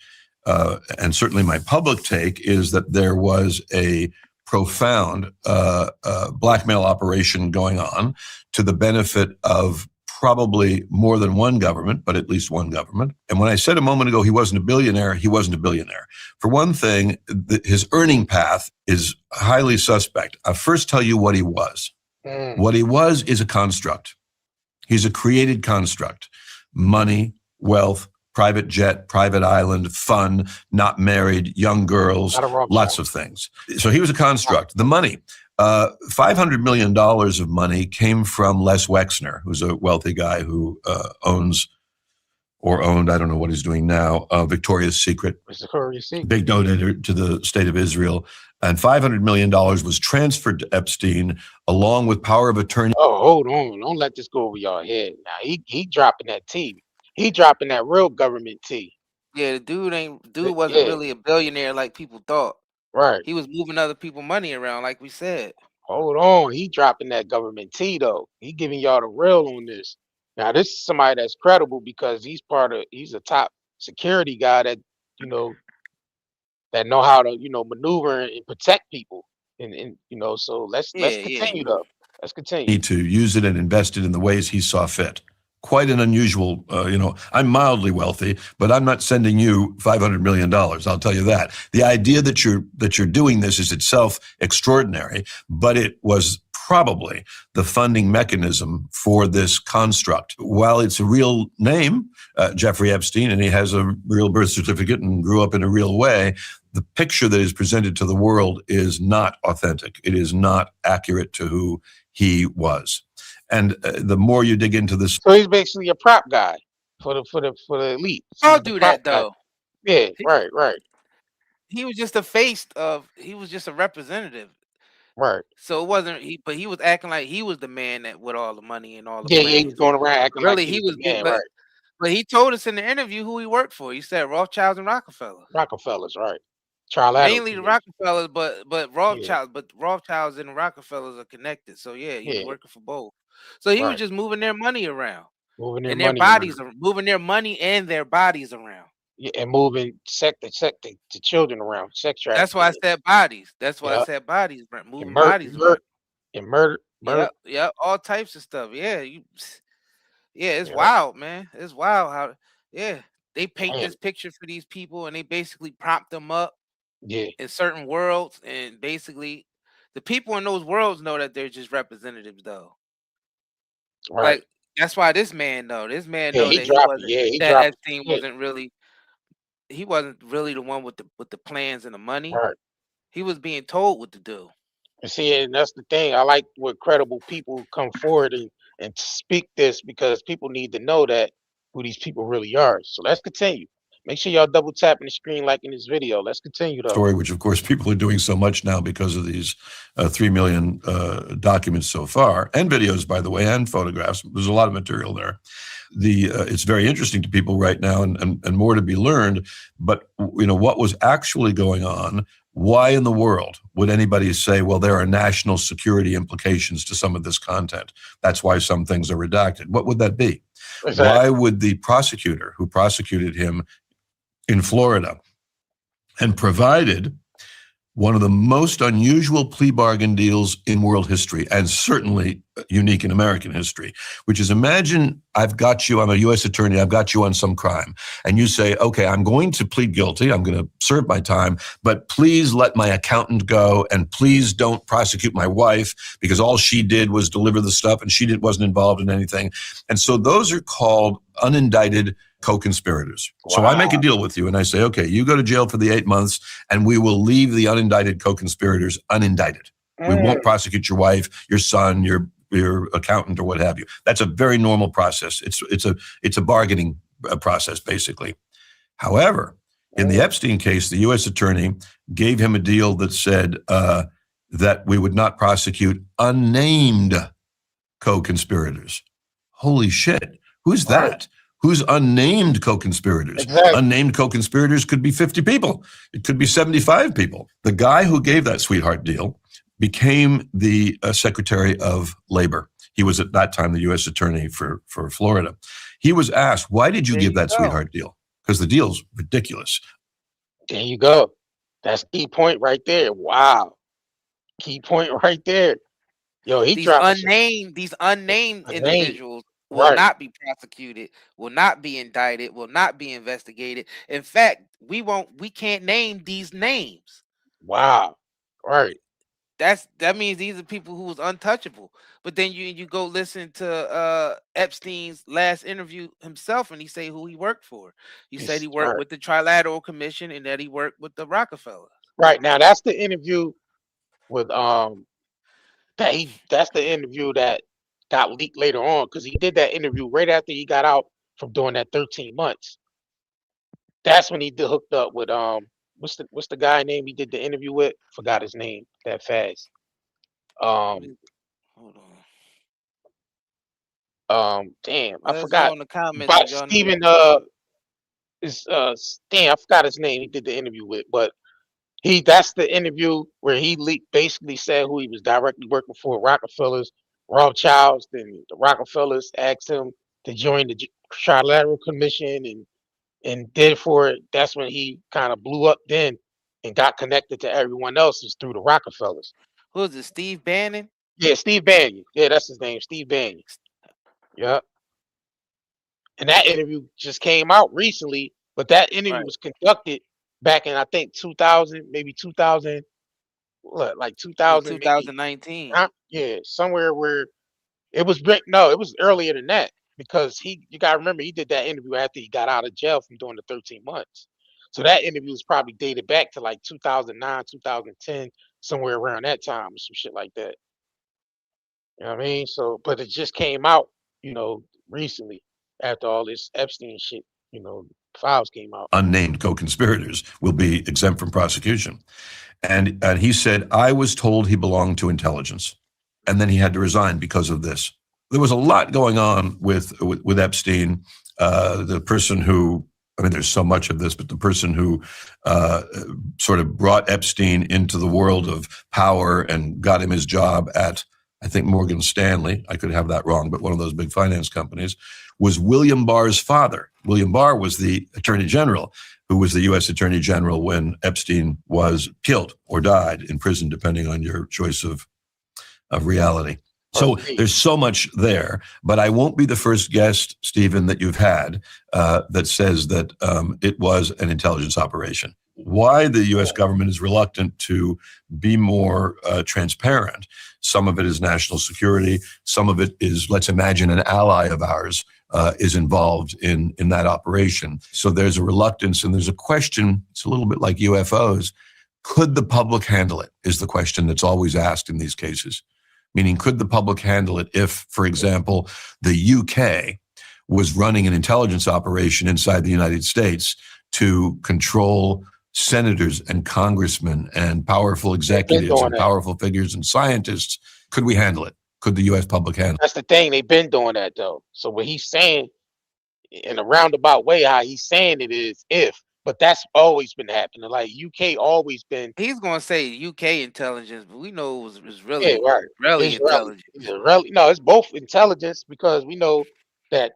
and certainly my public take, is that there was a profound blackmail operation going on to the benefit of probably more than one government, but at least one government. And when I said a moment ago he wasn't a billionaire, he wasn't a billionaire. For one thing, his earning path is highly suspect. I'll first tell you what he was. What he was is a construct. He's a created construct. Money, wealth, private jet, private island, fun, not married, young girls, lots of things. So he was a construct. The money. $500 million of money came from Les Wexner, who's a wealthy guy who owned, I don't know what he's doing now, Victoria's Secret, big donator to the state of Israel. And $500 million was transferred to Epstein along with power of attorney. Oh, hold on. Don't let this go over your head. Now, he dropping that T. He dropping that real government T. Yeah, the dude wasn't really a billionaire like people thought. Right. He was moving other people's money around, like we said. Hold on. He dropping that government T, though. He giving y'all the real on this. Now, this is somebody that's credible because he's a top security guy that, that know how to, maneuver and protect people. And so let's continue though. Let's continue. To use it and invest it in the ways he saw fit. Quite an unusual, I'm mildly wealthy, but I'm not sending you $500 million. I'll tell you that. The idea that you're doing this is itself extraordinary, but it was probably the funding mechanism for this construct. While it's a real name, Jeffrey Epstein, and he has a real birth certificate and grew up in a real way, the picture that is presented to the world is not authentic. It is not accurate to who he was. And the more you dig into this, so he's basically a prop guy for the elite. I'll do that though. Yeah, right. He was just a face of. He was just a representative. Right. So it wasn't he, but he was acting like he was the man that with all the money and all the. Yeah, he was going around acting really, like he was. the man, But, right. but he told us in the interview who he worked for. He said Rothschilds and Rockefellers. Rockefellers, right. Charles Mainly Adams, the Rockefellers, but Rothschilds, but Rothschilds and Rockefellers are connected. So yeah, he was working for both. So he was just moving their money around, moving their bodies, moving their money and their bodies around. Yeah, and moving the children around, sex trafficking. That's why I said bodies. That's why I said bodies, moving bodies around. And murder. Yeah, all types of stuff. Yeah, it's wild, man. It's wild how they paint this picture for these people and they basically prop them up. Yeah. In certain worlds, and basically the people in those worlds know that they're just representatives though. Right. Like that's why this man know that Epstein wasn't really he wasn't really the one with the plans and the money. Right. He was being told what to do. And see, and that's the thing. I like when credible people come forward and speak this because people need to know that who these people really are. So let's continue. Make sure y'all double tapping the screen, liking this video. Let's continue though. Story, which of course people are doing so much now because of these 3 million documents so far, and videos, by the way, and photographs. There's a lot of material there. It's very interesting to people right now, and more to be learned. But what was actually going on? Why in the world would anybody say, well, there are national security implications to some of this content? That's why some things are redacted. What would that be? Exactly. Why would the prosecutor who prosecuted him in Florida and provided one of the most unusual plea bargain deals in world history, and certainly unique in American history, which is, imagine I've got you, I'm a U.S. attorney, I've got you on some crime, and you say, okay, I'm going to plead guilty, I'm going to serve my time, but please let my accountant go, and please don't prosecute my wife, because all she did was deliver the stuff, and she wasn't involved in anything. And so those are called unindicted co-conspirators. Wow. So I make a deal with you and I say, okay, you go to jail for the 8 months and we will leave the unindicted co-conspirators unindicted. We won't prosecute your wife, your son, your accountant, or what have you. That's a very normal process. It's a bargaining process, basically. However, in the Epstein case, the U.S. attorney gave him a deal that said that we would not prosecute unnamed co-conspirators. Holy shit. Who's that? Who's unnamed co-conspirators? Exactly. Unnamed co-conspirators could be 50 people. It could be 75 people. The guy who gave that sweetheart deal became the Secretary of Labor. He was at that time the U.S. Attorney for Florida. He was asked, why did you give that sweetheart deal? Because the deal's ridiculous. There you go. That's key point right there. Wow. Key point right there. Yo, he These dropped unnamed a name. individuals will Right. not be prosecuted, will not be indicted, will not be investigated. In fact, we can't name these names. Wow. Right. That means these are people who was untouchable. But then you go listen to Epstein's last interview himself, and he say who he worked for. He said he worked Right. with the Trilateral Commission and that he worked with the Rockefeller. Right. Now that's the interview with that's the interview that got leaked later on, because he did that interview right after he got out from doing that 13 months. That's when he hooked up with what's the guy name he did the interview with? Forgot his name that fast. Hold on. Damn, I Let us know forgot. in the comments But if y'all know. Stephen damn, I forgot his name he did the interview with, but that's the interview where he basically said who he was directly working for, Rockefellers, Rothschilds. Then the Rockefellers asked him to join the Trilateral Commission and therefore that's when he kind of blew up then and got connected to everyone else is through the Rockefellers. Who is it? Steve Bannon? Yeah, Steve Bannon. Yeah, that's his name, Steve Bannon. Yeah. And that interview just came out recently, but that interview was conducted back in I think 2000, maybe 2000, like 2000, maybe 2019. yeah, somewhere where it was no, it was earlier than that, because you gotta remember he did that interview after he got out of jail from doing the 13 months. So that interview was probably dated back to like 2009, 2010, somewhere around that time or some shit like that. You know what I mean? So, but it just came out, recently after all this Epstein shit, files came out. Unnamed co-conspirators will be exempt from prosecution. And he said, I was told he belonged to intelligence. And then he had to resign because of this. There was a lot going on with Epstein. The person who, I mean, there's so much of this, but the person who sort of brought Epstein into the world of power and got him his job at, I think, Morgan Stanley, I could have that wrong, but one of those big finance companies, was William Barr's father. William Barr was the Attorney General, who was the U.S. Attorney General when Epstein was killed or died in prison, depending on your choice of reality. So there's so much there, but I won't be the first guest, Stephen, that you've had that says that it was an intelligence operation. Why the U.S. government is reluctant to be more transparent. Some of it is national security. Some of it is, let's imagine an ally of ours is involved in that operation. So there's a reluctance and there's a question. It's a little bit like UFOs. Could the public handle it is the question that's always asked in these cases. Meaning, could the public handle it if, for example, the UK was running an intelligence operation inside the United States to control senators and congressmen and powerful executives and powerful figures and scientists? Could we handle it? Could the U.S. public handle it? That's the thing. They've been doing that, though. So what he's saying in a roundabout way, how he's saying it is if. But that's always been happening. Like UK always been. He's gonna say UK intelligence, but we know it was really Israeli intelligence. No, it's both intelligence, because we know that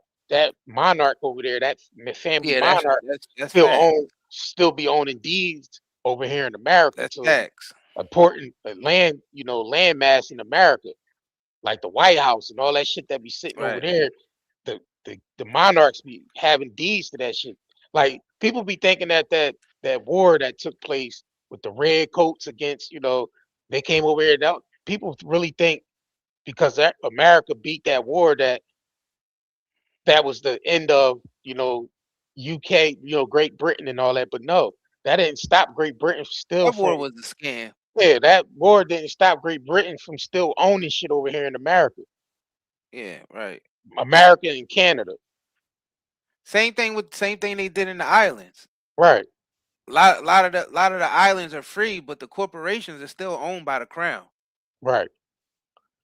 monarch over there, that family monarch, that's still be owning deeds over here in America. That's to facts. Important land, land mass in America, like the White House and all that shit that be sitting over there. The monarchs be having deeds to that shit. Like people be thinking that war that took place with the red coats against, they came over here. People really think because that America beat that war that was the end of, UK, Great Britain and all that. But no, that didn't stop Great Britain That war was a scam. Yeah, that war didn't stop Great Britain from still owning shit over here in America. Yeah, right. America and Canada. Same thing they did in the islands. Right. A lot of the islands are free, but the corporations are still owned by the crown. Right.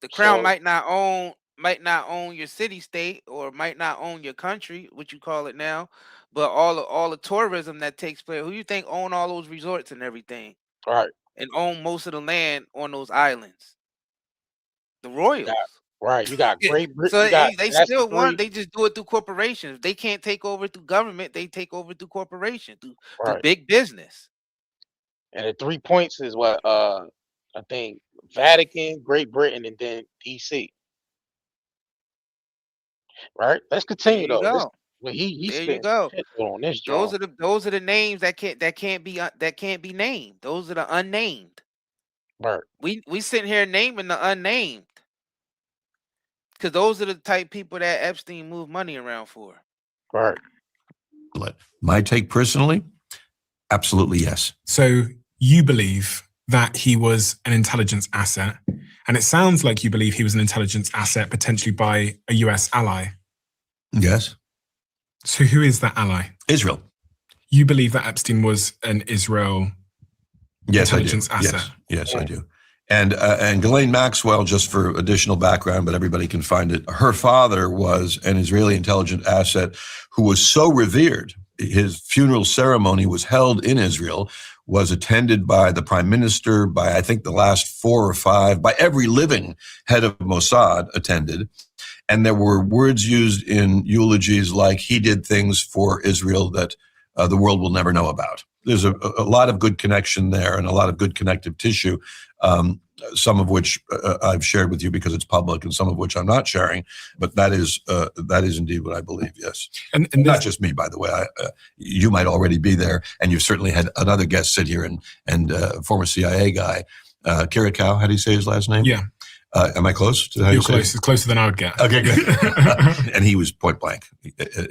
The crown might not own own your city state or might not own your country, what you call it now, but all the tourism that takes place. Who you think own all those resorts and everything, Right. and own most of the land on those islands? The You got, royals. right. You got Yeah, Great Britain. so You got, they and that's the still want. three. They just do it through corporations. If they can't take over through government, they take over through corporation, through Right. big business. And the 3 points is what I think Vatican, Great Britain, and then DC. Right. Let's There continue you though. This go. well, he's There you spitting some go. shit on this Those drawing. are the names that can't be named. Those are the unnamed. Right. We sitting here naming the unnamed because those are the type people that Epstein moved money around for. Right. My take personally, absolutely yes. So you believe that he was an intelligence asset, and it sounds like you believe he was an intelligence asset potentially by a US ally. Yes. So who is that ally? Israel. You believe that Epstein was an Israel intelligence asset? Yes, I do. And Ghislaine Maxwell, just for additional background, but everybody can find it. Her father was an Israeli intelligence asset who was so revered. His funeral ceremony was held in Israel, was attended by the prime minister, by I think the last 4 or 5, by every living head of Mossad attended. And there were words used in eulogies like he did things for Israel that the world will never know about. There's a lot of good connection there and a lot of good connective tissue, some of which I've shared with you because it's public and some of which I'm not sharing. But that is indeed what I believe, yes. And not just me, by the way. You might already be there, and you've certainly had another guest sit here and former CIA guy, Kirikow, how do you say his last name? Yeah. Am I close to how You're you say close. it? It's closer than I would get. Okay, good. And he was point blank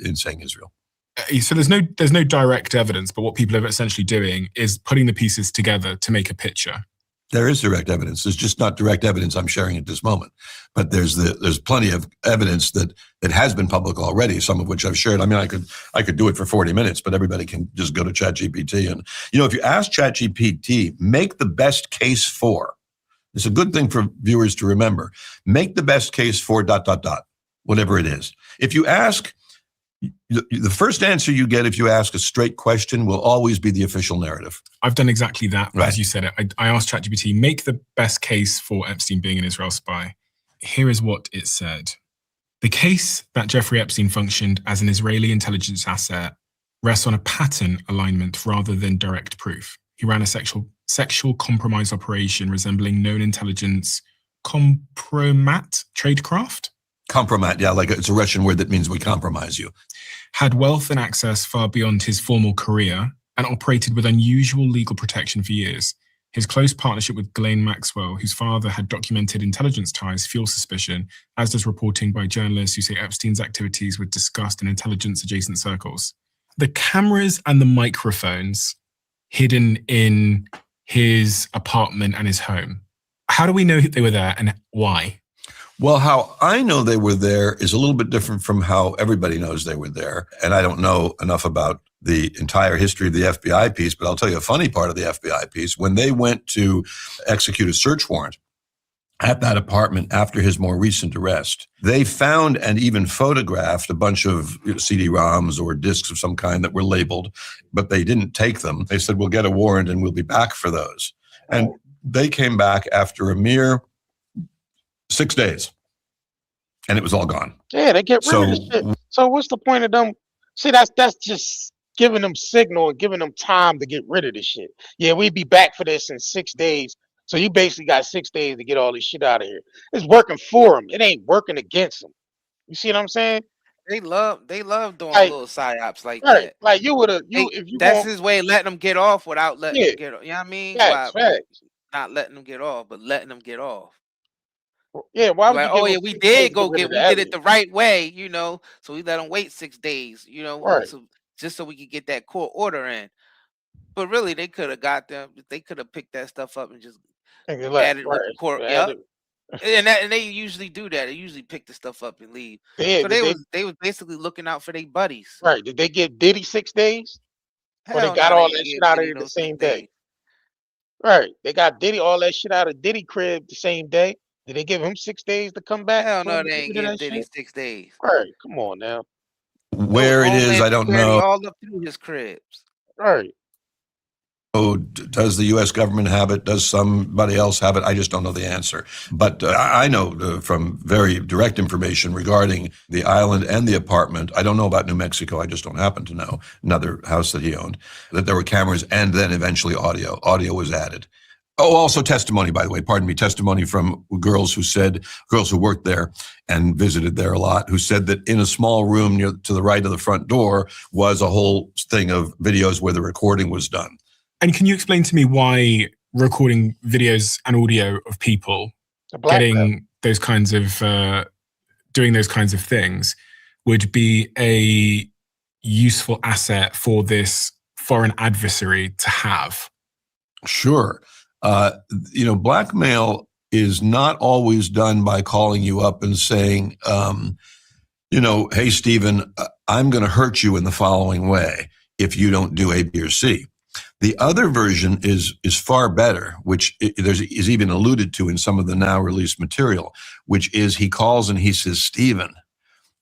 in saying Israel. So there's no direct evidence, but what people are essentially doing is putting the pieces together to make a picture. There is direct evidence. There's just not direct evidence I'm sharing at this moment. But there's plenty of evidence that has been public already, some of which I've shared. I mean, I could do it for 40 minutes, but everybody can just go to ChatGPT. And, if you ask ChatGPT, make the best case for, it's a good thing for viewers to remember, make the best case for ... whatever it is. If you ask, the first answer you get if you ask a straight question will always be the official narrative. I've done exactly that, Right. as you said it. I asked ChatGPT, make the best case for Epstein being an Israel spy. Here is what it said. The case that Jeffrey Epstein functioned as an Israeli intelligence asset rests on a pattern alignment rather than direct proof. He ran a sexual compromise operation resembling known intelligence compromat tradecraft. Compromat, yeah, like it's a Russian word that means we compromise you. Had wealth and access far beyond his formal career and operated with unusual legal protection for years. His close partnership with Ghislaine Maxwell, whose father had documented intelligence ties, fuels suspicion, as does reporting by journalists who say Epstein's activities were discussed in intelligence-adjacent circles. The cameras and the microphones hidden in his apartment and his home. How do we know they were there and why? Well, how I know they were there is a little bit different from how everybody knows they were there. And I don't know enough about the entire history of the FBI piece, but I'll tell you a funny part of the FBI piece. When they went to execute a search warrant at that apartment after his more recent arrest, they found and even photographed a bunch of CD-ROMs or discs of some kind that were labeled, but they didn't take them. They said, we'll get a warrant and we'll be back for those. And they came back after a mere 6 days, and it was all gone. Yeah, they get rid of the shit. So what's the point of them? See, that's just giving them signal and giving them time to get rid of this shit. Yeah, we'd be back for this in 6 days. So you basically got 6 days to get all this shit out of here. It's working for them. It ain't working against them. You see what I'm saying? They love doing Like, little psyops like right. that. Like you would have, if you That's want, his way of letting them get off without letting Yeah. them get off. You know what I mean? Facts, facts. Not letting them get off, but letting them get off. Yeah, why would Like, you give oh them yeah, we 6 days did to go rid get, of we the did it evidence? the right way, so we let them wait 6 days, Right. so, just so we could get that court order in. But really, they could have got them. They could have picked that stuff up and just And you left, added with the right. court. Added- Yep. And they usually do that. They usually pick the stuff up and leave. Yeah, So did they was basically looking out for their buddies. right. Did they give Diddy 6 days? Or they Hell got no, all they that ain't shit give out of Diddy here the no 6 same day? days. Right. They got Diddy all that shit out of Diddy crib the same day. Did they give him 6 days to come back Hell for no, him to they get ain't rid of give that Diddy shit? 6 days. Right, come on now. That was Where it is, Homeland I don't Security know. all up through his cribs. Right. Oh, does the U.S. government have it? Does somebody else have it? I just don't know the answer. But I know from very direct information regarding the island and the apartment. I don't know about New Mexico. I just don't happen to know another house that he owned, that there were cameras and then eventually audio. Audio was added. Oh, also testimony, by the way, pardon me, testimony from girls who worked there and visited there a lot, who said that in a small room near to the right of the front door was a whole thing of videos where the recording was done. And can you explain to me why recording videos and audio of people getting those kinds of, doing those kinds of things would be a useful asset for this foreign adversary to have? Sure. Blackmail is not always done by calling you up and saying, hey, Stephen, I'm going to hurt you in the following way if you don't do A, B, or C. The other version is far better, which is even alluded to in some of the now released material, which is he calls and he says, Stephen,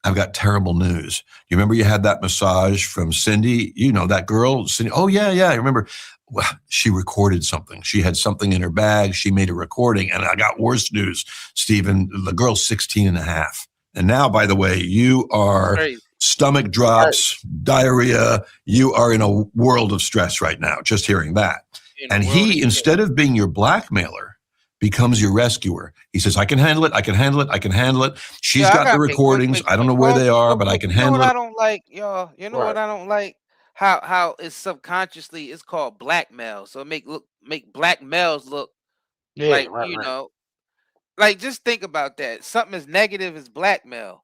I've got terrible news. You remember you had that massage from Cindy? You know, that girl, Cindy. Oh, yeah. I remember. Well, she recorded something. She had something in her bag. She made a recording. And I got worse news, Stephen. The girl's 16 and a half. And now, by the way, you are stomach drops, diarrhea. You are in a world of stress right now, just hearing that. And he, instead of being your blackmailer, becomes your rescuer. He says, I can handle it. I can handle it. I can handle it. She's got the recordings. I don't know where they are, but I can handle it. You know what I don't like, y'all? You know what I don't like? How it's subconsciously, it's called blackmail. So make black males look like, like just think about that. Something as negative as blackmail.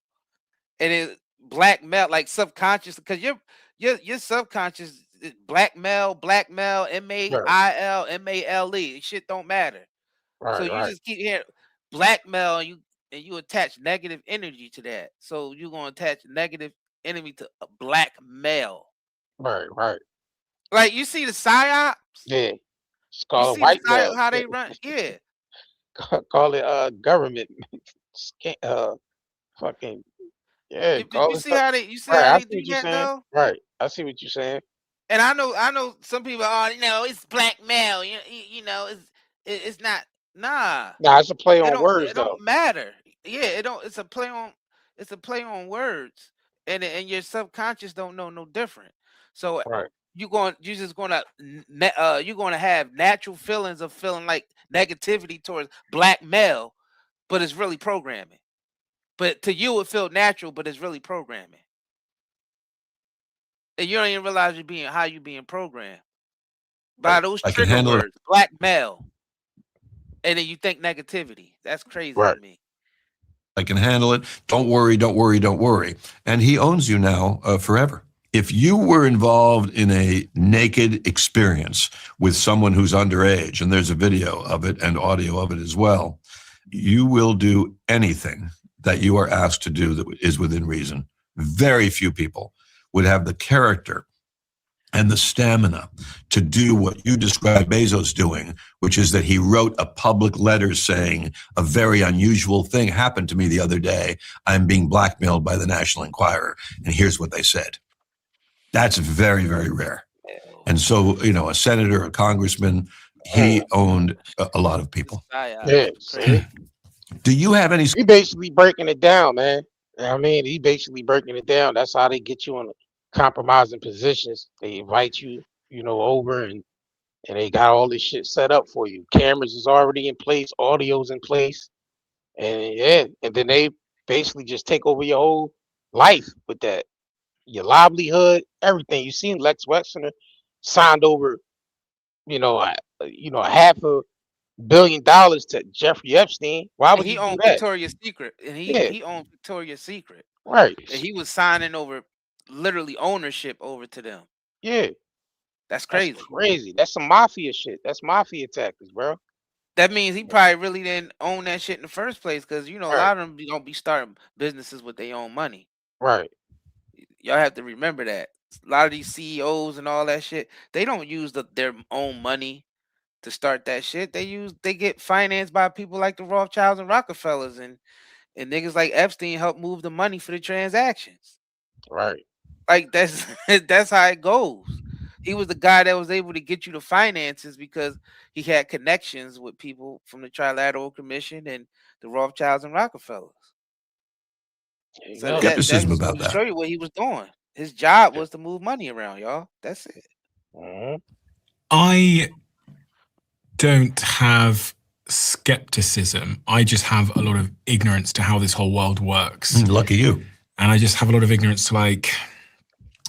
And it blackmail, like subconscious, because your subconscious is blackmail, M-A-I-L, M-A-L-E. Shit don't matter. So you just keep hearing blackmail and you attach negative energy to that. So you're gonna attach negative enemy to a black male. Right. Like you see the psyops? Yeah. It's You called see white the psyop, male. how they run? Yeah. Call it government fucking You see how they I see do what you're that saying. though? Right. I see what you're saying. And I know some people are, it's blackmail. It's not. Nah, Nah, it's a play it on don't words it don't though. matter. Yeah, it don't. It's a play on words, and your subconscious don't know no different. So you're just gonna you're gonna have natural feelings of feeling like negativity towards black male, but it's really programming. But to you it feel natural, but it's really programming. And you don't even realize how you being programmed by those I can trigger handle it. words, black male, and then you think negativity. That's crazy to me. I can handle it. Don't worry, don't worry, don't worry. And he owns you now forever. If you were involved in a naked experience with someone who's underage, and there's a video of it and audio of it as well, you will do anything that you are asked to do that is within reason. Very few people would have the character and the stamina to do what you described Bezos doing, which is that he wrote a public letter saying a very unusual thing happened to me the other day. I'm being blackmailed by the National Enquirer. And here's what they said. That's very, very rare. And so, a senator, a congressman, he owned a lot of people. Yeah, see? Do you have any? He basically breaking it down, man. I mean, he basically breaking it down. That's how they get you in compromising positions. They invite you, over and they got all this shit set up for you. Cameras is already in place, audio's in place. And then they basically just take over your whole life with that. Your livelihood, everything. You seen Lex Wexner signed over, a $500 million to Jeffrey Epstein. Why would He you do owned that? Victoria's Secret, and Yeah. he owned Victoria's Secret. Right. And he was signing over literally ownership over to them. Yeah. That's crazy. That's crazy. That's some mafia shit. That's mafia tactics, bro. That means he probably really didn't own that shit in the first place, because a lot of them don't be starting businesses with their own money. Right. Y'all have to remember that. A lot of these CEOs and all that shit, they don't use their own money to start that shit. They get financed by people like the Rothschilds and Rockefellers, and niggas like Epstein help move the money for the transactions. Right. Like that's that's how it goes. He was the guy that was able to get you the finances because he had connections with people from the Trilateral Commission and the Rothschilds and Rockefellers. So that Skepticism just about goes to that. show you what he was doing. His job was to move money around, y'all. That's it. I don't have skepticism. I just have a lot of ignorance to how this whole world works. Lucky you. And I just have a lot of ignorance to, like,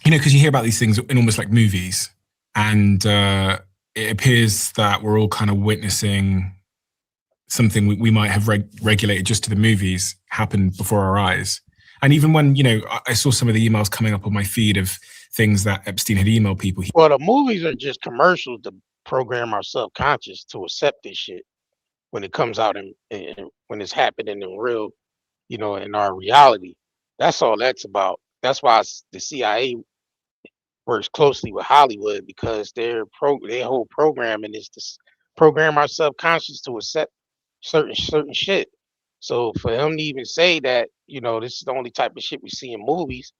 you know, because you hear about these things in almost like movies, and it appears that we're all kind of witnessing something we might have regulated just to the movies happen before our eyes. And even when, you know, I saw some of the emails coming up on my feed of things that Epstein had emailed people. Well, the movies are just commercials to program our subconscious to accept this shit when it comes out and when it's happening in real, you know, in our reality. That's all that's about. That's why the CIA works closely with Hollywood, because their whole programming is to program our subconscious to accept certain shit. So for him to even say that, you know, this is the only type of shit we see in movies,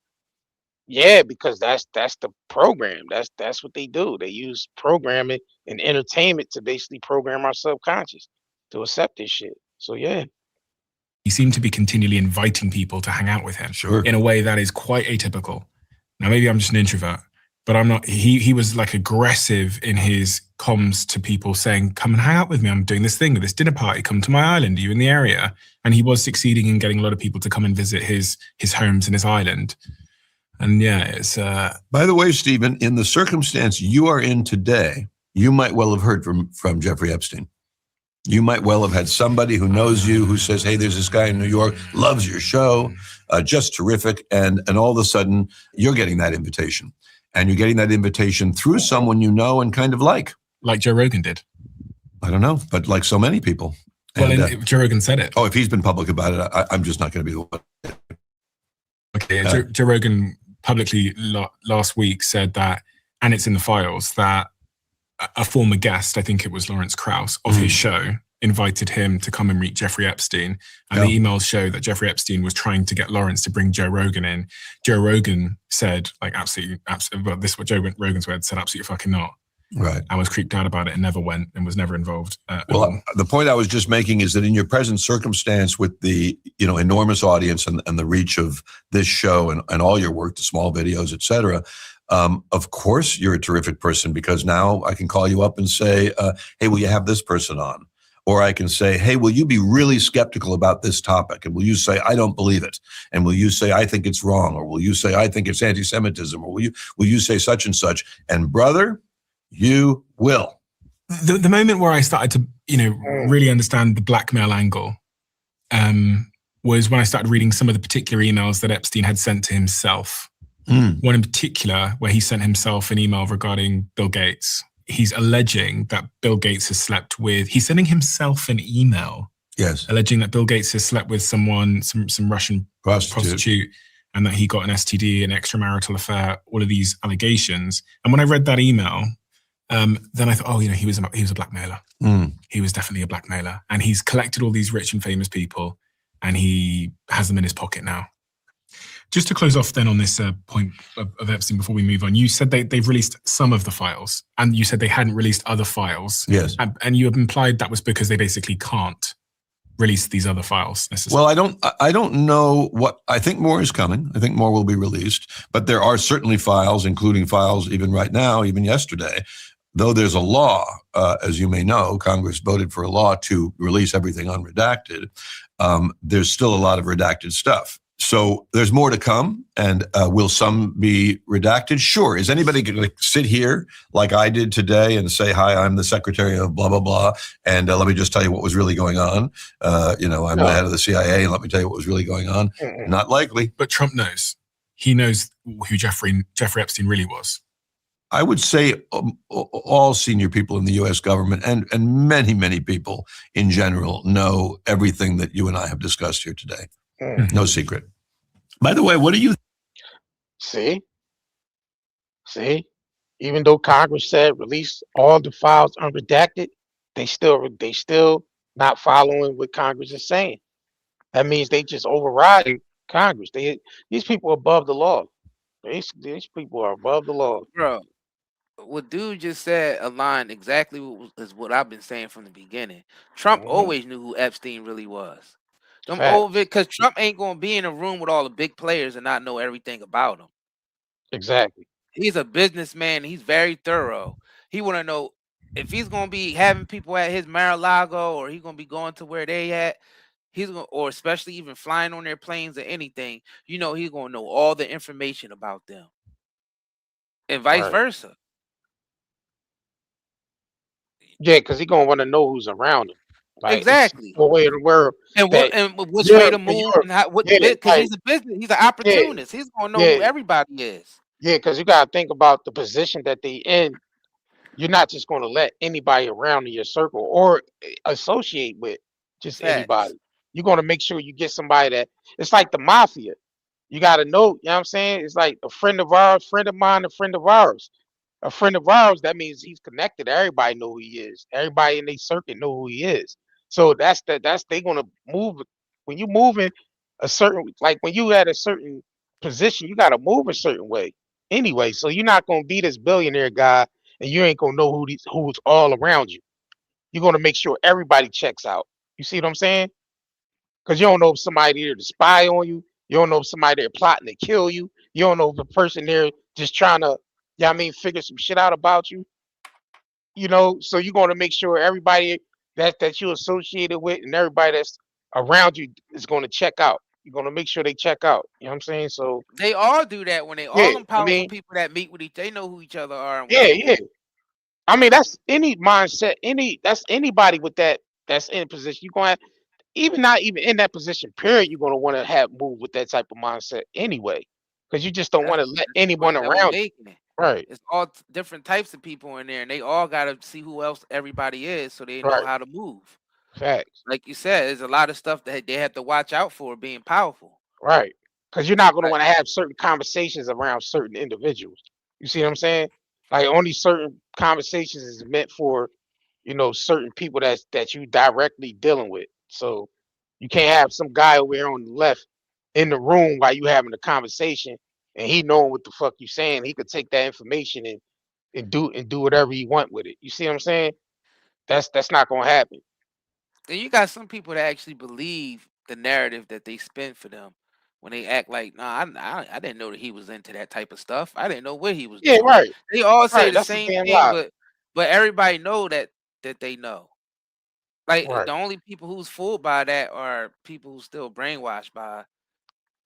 yeah, because that's the program. That's what they do. They use programming and entertainment to basically program our subconscious to accept this shit. So yeah. He seemed to be continually inviting people to hang out with him in a way that is quite atypical. Now, maybe I'm just an introvert, but I'm not. He was like aggressive in his comms to people saying, come and hang out with me. I'm doing this thing with this dinner party. Come to my island. Are you in the area? And he was succeeding in getting a lot of people to come and visit his homes and his island. And yeah, it's... By the way, Stephen, in the circumstance you are in today, you might well have heard from Jeffrey Epstein. You might well have had somebody who knows you, who says, hey, there's this guy in New York, loves your show, just terrific. And all of a sudden, you're getting that invitation. And you're getting that invitation through someone you know and kind of like. Like Joe Rogan did. I don't know, but like so many people. Well, and Joe Rogan said it. Oh, if he's been public about it, I'm just not going to be the one. Okay, Joe Rogan publicly last week said that, and it's in the files, that a former guest, I think it was Lawrence Krauss, of his show, invited him to come and meet Jeffrey Epstein. And the emails show that Jeffrey Epstein was trying to get Lawrence to bring Joe Rogan in. Joe Rogan said, like, absolutely, well, this is what Joe Rogan said, absolutely fucking not. Right. I was creeped out about it and never went and was never involved. Well, the point I was just making is that in your present circumstance with the, you know, enormous audience and the reach of this show and all your work, the small videos, et cetera, of course you're a terrific person, because now I can call you up and say, hey, will you have this person on? Or I can say, hey, will you be really skeptical about this topic? And will you say, I don't believe it? And will you say, I think it's wrong? Or will you say, I think it's anti-Semitism? Or will you say such and such? And brother, you will. The moment where I started to, you know, really understand the blackmail angle was when I started reading some of the particular emails that Epstein had sent to himself. One in particular where he sent himself an email regarding Bill Gates. He's alleging that Bill Gates has slept with, he's sending himself an email. Yes. Alleging that Bill Gates has slept with someone, some Russian prostitute, and that he got an STD, an extramarital affair, all of these allegations. And when I read that email, then I thought, oh, you know, he was a blackmailer. He was definitely a blackmailer. And he's collected all these rich and famous people, and he has them in his pocket now. Just to close off then on this point of Epstein before we move on, you said they've released some of the files, and you said they hadn't released other files. Yes. And you have implied that was because they basically can't release these other files necessarily. Well, I don't know what, I think more is coming. I think more will be released, but there are certainly files, including files even right now, even yesterday. Though there's a law, as you may know, Congress voted for a law to release everything unredacted. There's still a lot of redacted stuff. So there's more to come, and will some be redacted? Sure. Is anybody going to sit here like I did today and say, hi, I'm the secretary of blah, blah, blah, and let me just tell you what was really going on? You know, I'm the head of the CIA, and let me tell you what was really going on. Not likely. But Trump knows. He knows who Jeffrey Epstein really was. I would say all senior people in the U.S. government and many, many people in general know everything that you and I have discussed here today. No secret. By the way, what do you see? Even though Congress said release all the files unredacted, they still not following what Congress is saying. That means they just overriding Congress. These people are above the law. These people are above the law. Bro, what dude just said aligned exactly is what I've been saying from the beginning. Trump always knew who Epstein really was. Them old Facts. because Trump ain't gonna be in a room with all the big players and not know everything about them. Exactly. He's a businessman. He's very thorough. He want to know if he's gonna be having people at his Mar-a-Lago or he's gonna be going to where they at. He's gonna, or especially even flying on their planes or anything. You know, he's gonna know all the information about them, and vice Right. versa. Yeah, because he's gonna want to know who's around him. Like it's Exactly. the way of the world And that which way to move you're and how what yeah, because right. he's a business, he's an opportunist. He's gonna know Yeah, who everybody is. yeah, because you gotta think about the position that they in. You're not just gonna let anybody around in your circle or associate with just Facts. anybody. You're gonna make sure you get somebody that it's like the mafia. You gotta know, you know what I'm saying? It's like a friend of ours, friend of mine, a friend of ours. A friend of ours, that means he's connected. Everybody know who he is. Everybody in their circuit know who he is. So that's they gonna move when you moving a certain like when you at a certain position, you gotta move a certain way anyway. So you're not gonna be this billionaire guy and you ain't gonna know who's all around you. You're gonna make sure everybody checks out. You see what I'm saying? Because you don't know if somebody there to spy on you. You don't know if somebody there plotting to kill you. You don't know if the person there just trying to, yeah, I mean, figure some shit out about you. You know, so you're going to make sure everybody that you associated with and everybody that's around you is going to check out. You're going to make sure they check out. You know what I'm saying? So They all do that when all yeah, them I powerful mean, people that meet with they know who each other are and what yeah, they yeah. do. I mean, that's any mindset. That's anybody with that's in a position. You're going to even not even in that position, period, you're going to want to have move with that type of mindset anyway, because you just don't want to let That's the anyone point that we around you. making. Right, It's all different types of people in there, and they all got to see who else everybody is, so they know right, how to move. facts, Like you said, there's a lot of stuff that they have to watch out for being powerful. right, because you're not going to Right. want to have certain conversations around certain individuals. You see what I'm saying? Like only certain conversations is meant for, you know, certain people that you directly dealing with. So you can't have some guy over here on the left in the room while you having a conversation and he knowing what the fuck you saying. He could take that information and do whatever he want with it. You see what I'm saying? That's not gonna happen. And you got some people that actually believe the narrative that they spin for them when they act like, nah, I didn't know that he was into that type of stuff. I didn't know what he was Yeah, doing. right, They all say right. the That's a same damn thing, lie. but everybody know that they know. Like Right, the only people who's fooled by that are people who still brainwashed by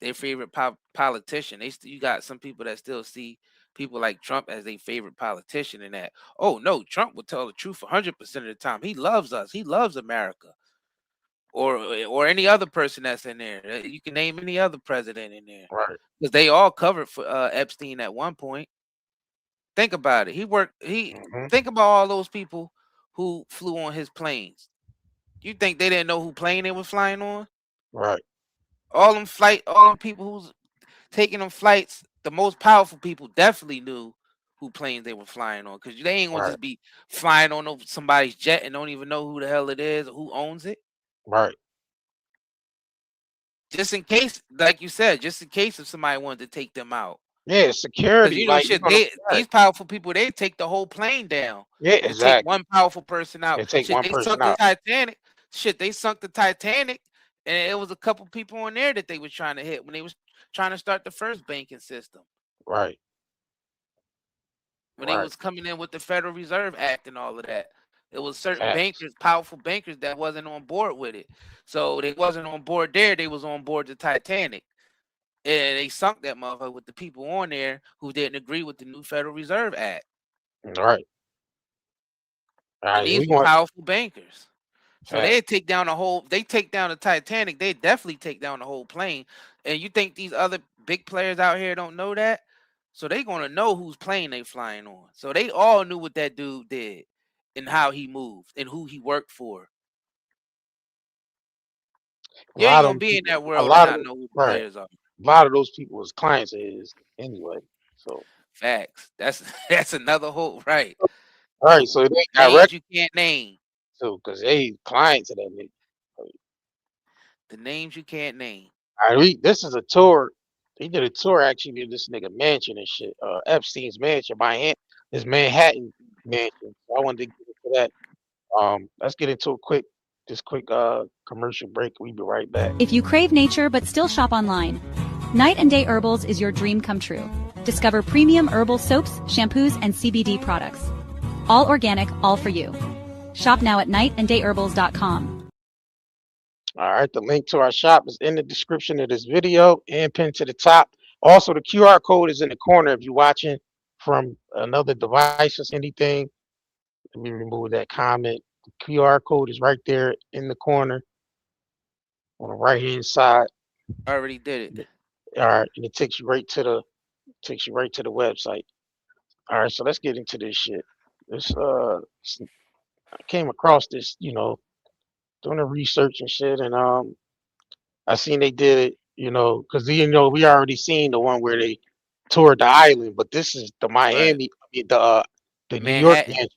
their favorite politician. You got some people that still see people like Trump as their favorite politician, and that, oh no, Trump would tell the truth 100% of the time. He loves us. He loves America. Or any other person that's in there. You can name any other president in there right. because they all covered for Epstein at one point. Think about it. Hmm. Think about all those people who flew on his planes. You think they didn't know who plane they was flying on? Right, All them people who's taking them flights, the most powerful people definitely knew who planes they were flying on because they ain't gonna right, just be flying on somebody's jet and don't even know who the hell it is or who owns it. right. Just in case, like you said, just in case if somebody wanted to take them out. Yeah, Because security. you know, Like you're shit, gonna these right. powerful people, they take the whole plane down Yeah, to take exactly. one powerful person out. And take Shit, one they person sunk the out. Titanic. Shit, they sunk the Titanic, and it was a couple people on there that they was trying to hit when they was trying to start the first banking system. Right, When they right. was coming in with the Federal Reserve Act and all of that. It was certain Facts. bankers, powerful bankers, that wasn't on board with it. So they wasn't on board there. They was on board the Titanic. And they sunk that motherfucker with the people on there who didn't agree with the new Federal Reserve Act. Right. All And right. these We were going powerful bankers. So facts. they take down they take down the Titanic, they definitely take down the whole plane. And you think these other big players out here don't know that? So they gonna know whose plane they flying on. So they all knew what that dude did and how he moved and who he worked for. A You ain't lot of gonna them be in people. that A world and lot of not them. know who the Right. players are. A lot of those people was clients of his anyway. So Facts. That's that's another whole right. all right. So they direct. Names you can't name. too, because they clients of that nigga. The names you can't name. All right, this is a tour. He did a tour actually of this nigga mansion and shit. Epstein's mansion, his Manhattan mansion. So I wanted to get into that. Let's get into this quick commercial break. We'll be right back. If you crave nature but still shop online, Night and Day Herbals is your dream come true. Discover premium herbal soaps, shampoos, and CBD products. All organic, all for you. Shop now at nightandayherbals.com. All right, the link to our shop is in the description of this video and pinned to the top. Also, the QR code is in the corner if you're watching from another device or anything. Let me remove that comment. The QR code is right there in the corner on the right hand side. I already did it. All right, and it takes you right to the website. All right, so let's get into this shit. I came across this, doing the research and shit, and I seen they did it, because we already seen the one where they toured the island, but this is the Miami, the New York Manhattan.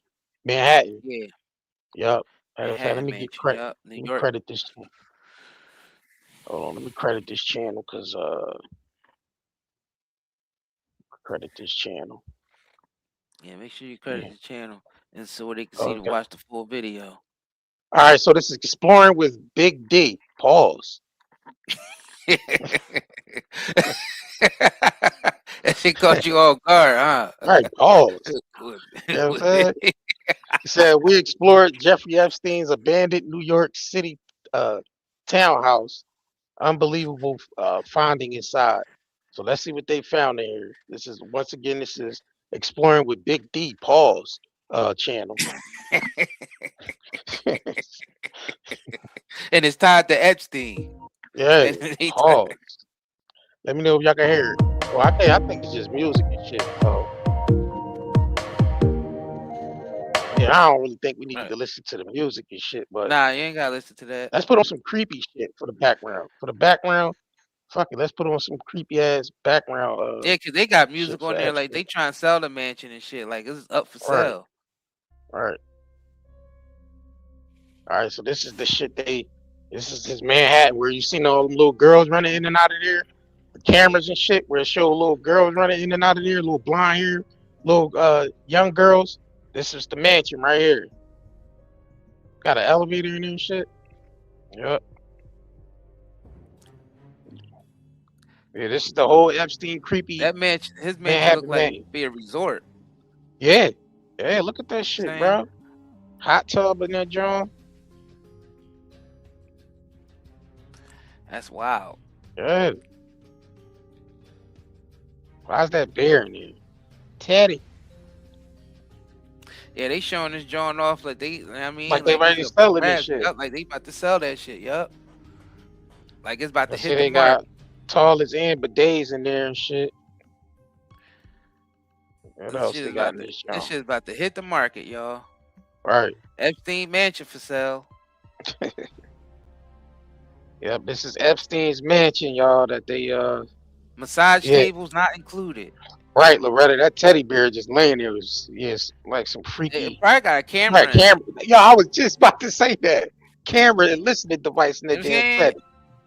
Manhattan. Yeah. Yep. Matter of fact, let Manhattan me mansion. get credit. Yup. New Let me York. credit this. Hold on, let me credit this channel because credit this channel. Yeah, make sure you credit Yeah. the channel and so they can see to Okay. watch the full video. All right, so this is exploring with Big D. Pause. That shit caught you off guard, huh? Right, pause. You know what I'm saying? He said we explored Jeffrey Epstein's abandoned New York City townhouse. Unbelievable finding inside. So let's see what they found in here. This is exploring with Big D. Pause channel. And it's tied to Epstein. Yeah, And they pause. Let me know if y'all can hear it. Well, I think it's just music and shit. So yeah, I don't really think we need to listen to the music and shit, but Nah, you ain't gotta listen to that. let's put on some creepy shit for the background. For the background, fuck it, let's put on some creepy ass background. Yeah, cause they got shit music for on there like Epstein. they trying to sell the mansion and shit. Like it's up for Right. sale. All right, so this is the shit this is his Manhattan where you seen all them little girls running in and out of there, the cameras and shit where it show little girls running in and out of there, little blonde hair, little young girls. This is the mansion right here. Got an elevator in there and shit. Yep. Yeah, this is the whole Epstein creepy That mansion, his mansion Manhattan look like man. be a resort. Yeah. Yeah, look at that shit, Same. bro. Hot tub in that John. That's wild. Yeah. Why's that bear in there? Teddy. Yeah, they showing this joint off like they Like they ready to sell it and shit. Yup, like they about to sell that shit, yup. Like it's about to They hit say the they market. got toilets and bidets in there and shit. What This else shit they is got about in to, this this joint? shit is about to hit the market, y'all. Right. Epstein mansion for sale. Yep, this is Epstein's mansion, y'all, that they Massage yeah. tables not included. Right, Loretta, that teddy bear just laying there was like some It freaky probably got a camera right, in it. camera. Yo, I was just about to say that. Camera and listening device in You that know what I'm damn saying?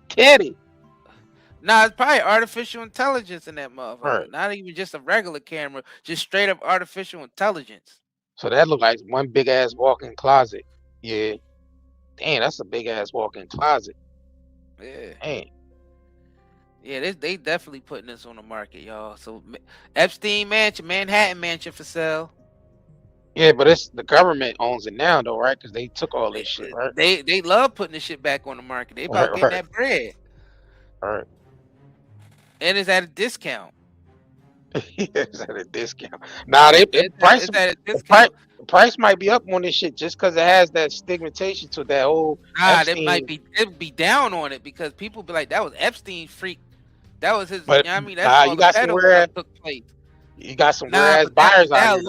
Teddy. Nah, it's probably artificial intelligence in that motherfucker. Right. Not even just a regular camera, just straight up artificial intelligence. So that looked like one big ass walk-in closet. Yeah. Damn, that's a big ass walk-in closet. Yeah. Damn. Yeah, they definitely putting this on the market, y'all. So Epstein mansion, Manhattan mansion for sale. Yeah, but it's the government owns it now though, right? Because they took all this shit, right? They love putting this shit back on the market. They about getting that bread. Right. And it's at a discount. It's at a discount. Nah, the price might be up on this shit just because it has that stigmatization to that whole Nah, Epstein. it'd be down on it because people be like, that was Epstein's freak. That was his, But, you know what I mean? That's all you the got some pedo weird stuff took place. You got some Nah, weird ass but buyers out here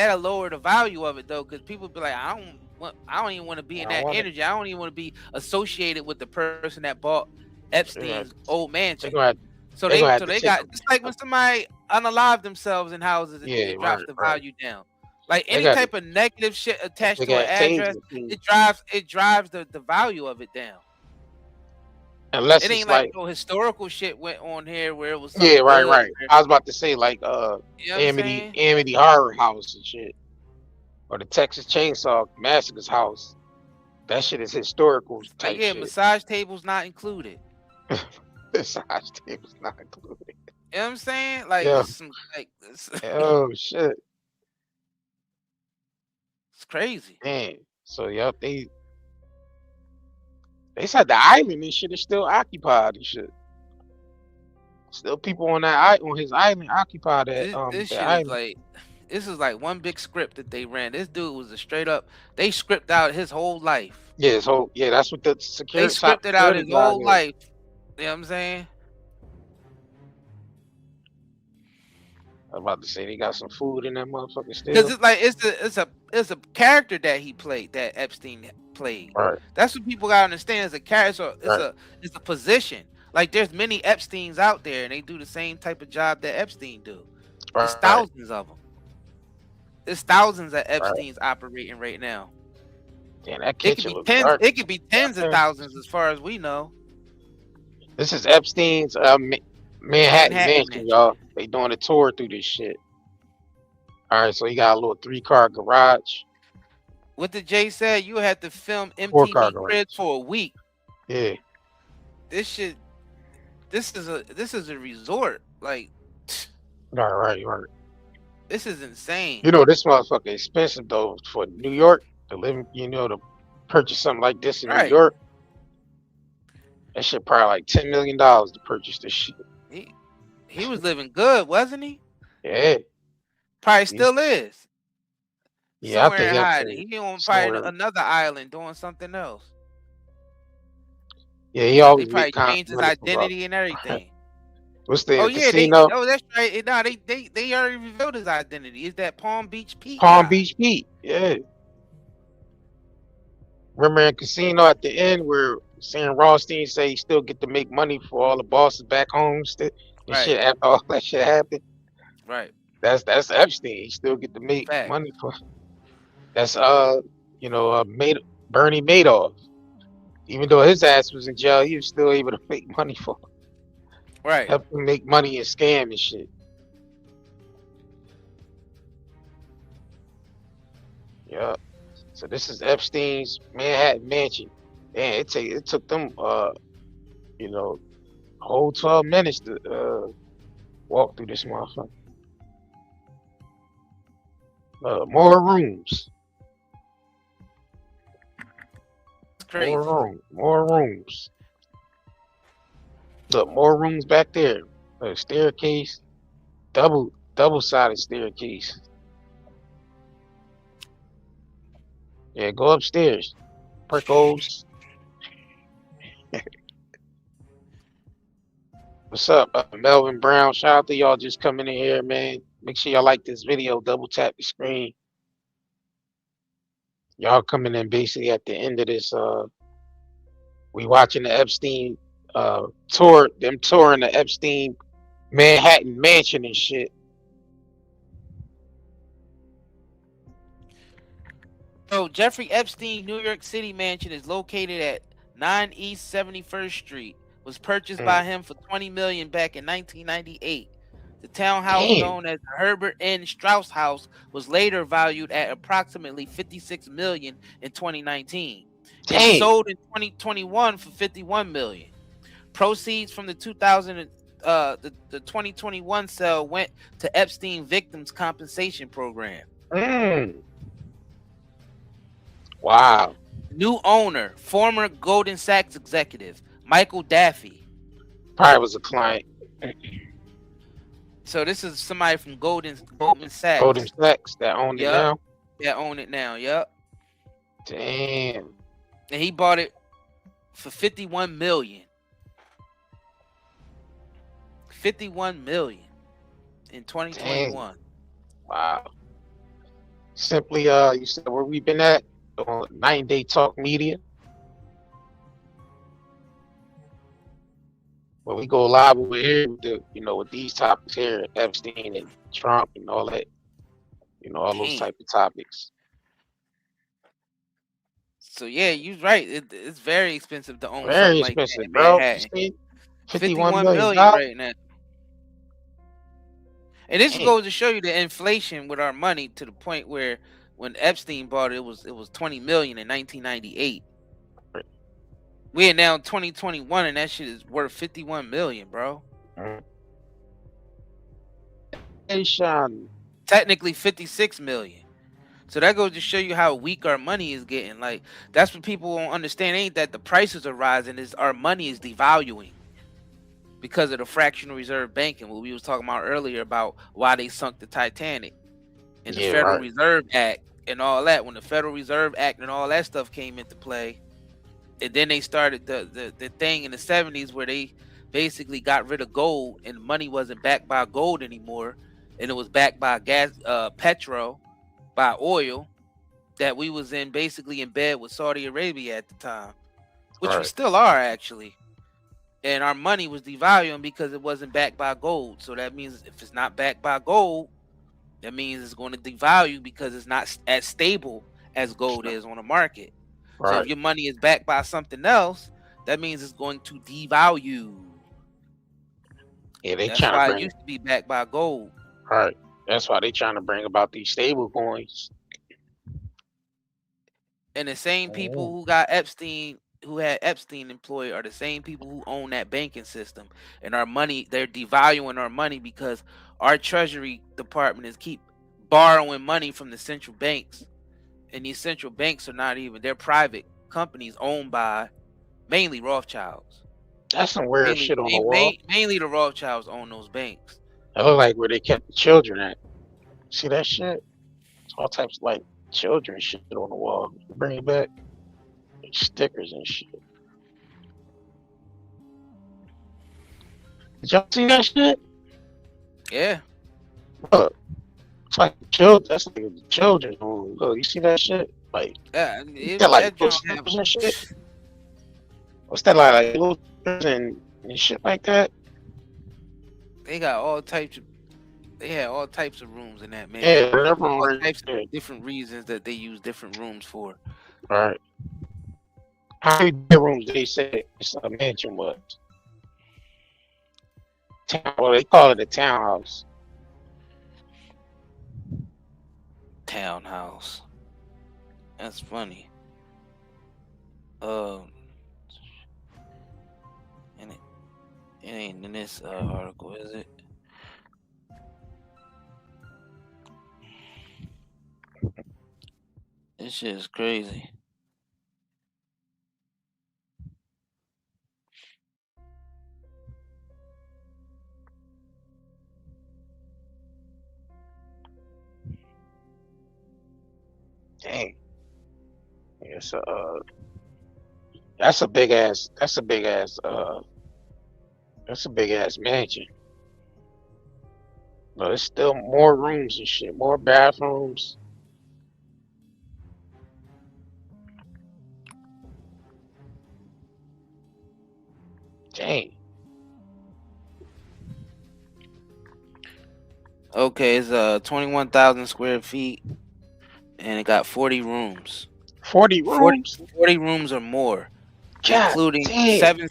that'll lower the value of it though, because people be like, I don't even want to be in that energy. I don't even want to be associated with the person that bought Epstein's old mansion. So they got, just like when somebody unalived themselves in houses and it drops the value down. Like They any got type of negative shit attached they to an got taser address, too. it drives the value of it down. Unless It it's ain't like like, no historical shit went on here where it was yeah, something right, good. right. I was about to say like You know what I'm saying? Amity Horror House and shit, or the Texas Chainsaw Massacre's house. That shit is historical Like type yeah, shit. massage tables not included. This size table's not included. You know what I'm saying? Like Yeah. some like it's Oh shit, crazy. man. So yep, they said the island and shit is still occupied and shit. Still people on his island occupy This the shit is island. like this is like one big script that they ran. This dude was a straight up. They script out his whole life. Yeah, that's what the They security scripted out his guard whole is. life. You know what I'm saying? I'm about to say they got some food in that motherfucker Because still. it's like it's a character that he played, that Epstein played. Right. That's what people gotta understand. It's a character. It's a position. Like there's many Epsteins out there, and they do the same type of job that Epstein do. There's thousands of them. There's thousands of Epsteins operating right now. Damn, that kitchen was tens. dark. It could be tens of thousands, as far as we know. This is Epstein's Manhattan Mansion, y'all. They doing a tour through this shit. All right, so he got a little 3-car garage. What the Jay said, you had to film 4-car MTV garage. Cribs for a week. Yeah. This is a resort. Like, Right. this is insane. You know, this motherfucker expensive though for New York to live. You know, to purchase something like this in New York. That shit probably like $10 million to purchase this shit. He was living good, wasn't he? Yeah. Probably still is. Yeah, Somewhere in hiding. He on probably somewhere. another island doing something else. Yeah, he always They probably changed his identity and everything. What's the casino? casino? That's right. No, they already revealed his identity. Is that Palm Beach Pete? Beach Pete. Yeah. Remember in Casino at the end where Sam Rothstein say he still get to make money for all the bosses back home. Shit, all that shit happened. Right. That's Epstein. He still get to make money for. That's Bernie Madoff. Even though his ass was in jail, he was still able to make money for. Right. Help him make money and scam and shit. Yeah. So this is Epstein's Manhattan Mansion. And it took them whole 12 minutes to walk through this motherfucker. More rooms. Crazy. More rooms. Look, more rooms back there. Staircase, double-sided staircase. Yeah, go upstairs. Prickles. What's up, Melvin Brown? Shout out to y'all just coming in here, man. Make sure y'all like this video. Double tap the screen. Y'all coming in basically at the end of this. We watching the Epstein tour. Them touring the Epstein Manhattan Mansion and shit. So Jeffrey Epstein New York City mansion is located at 9 East 71st Street. Was purchased by him for $20 million back in 1998. The townhouse known as the Herbert N. Strauss House was later valued at approximately $56 million in 2019. It sold in 2021 for $51 million. Proceeds from the 2021 sale went to Epstein Victims Compensation Program. Wow. New owner, former Goldman Sachs executive Michael Daffy. Probably was a client. So this is somebody from Goldman Sachs. Goldman Sachs that own it now. That own it now. Yep. Damn. And he bought it for $51 million. $51 million in 2021. Damn. Wow. Simply, you said where we been at on 9-Day Talk Media. Well, we go live over here with with these topics here, Epstein and Trump and all that. You know, all those Damn. type of topics. So yeah, you're right. It's very expensive to own something Very like that expensive, in bro. You Manhattan. see, 51 51 million million dollars. right now. And this Damn. goes to show you the inflation with our money to the point where when Epstein bought it, it was 20 million in 1998. We are now in 2021 and that shit is worth 51 million, bro. Technically 56 million. So that goes to show you how weak our money is getting. Like, that's what people don't understand. Ain't that the prices are rising, is our money is devaluing because of the fractional reserve banking, what we was talking about earlier about why they sunk the Titanic and the Federal Reserve Act and all that. When the Federal Reserve Act and all that stuff came into play, and then they started the thing in the 70s where they basically got rid of gold and money wasn't backed by gold anymore, and it was backed by gas, by oil, that we was in basically in bed with Saudi Arabia at the time, which we still are actually. And our money was devaluing because it wasn't backed by gold. So that means if it's not backed by gold, that means it's going to devalue because it's not as stable as gold is on the market. So if your money is backed by something else, that means it's going to devalue. Yeah, they That's trying to why it bring. used to be backed by gold. Right. That's why they trying to bring about these stable coins. And the same people who got Epstein, who had Epstein employed, are the same people who own that banking system. And our money, they're devaluing our money because our Treasury Department is keep borrowing money from the central banks. And these central banks are not even, they're private companies owned by mainly Rothschilds. That's some weird shit on the wall. Mainly the Rothschilds own those banks. That look like where they kept the children at. See that shit? It's all types of like children shit on the wall. Bring it back. Stickers and shit. Did y'all see that shit? Yeah. Look, it's like children. That's like the children. Look, you see that shit? Like, yeah, that like little stickers and shit. What's that like little stickers and shit like that? They got all types of. They had all types of rooms in that, man. Yeah, all types of different reasons that they use different rooms for. Right. How many bedrooms they say this mansion was? Well, they call it a townhouse. Townhouse. That's funny. And it ain't in this article, is it? This shit is crazy. Dang. Yes, that's a big ass mansion. No, there's still more rooms and shit, more bathrooms. Dang. Okay, it's 21,000 square feet, and it got 40 rooms. 40 rooms? 40 rooms or more, God including damn.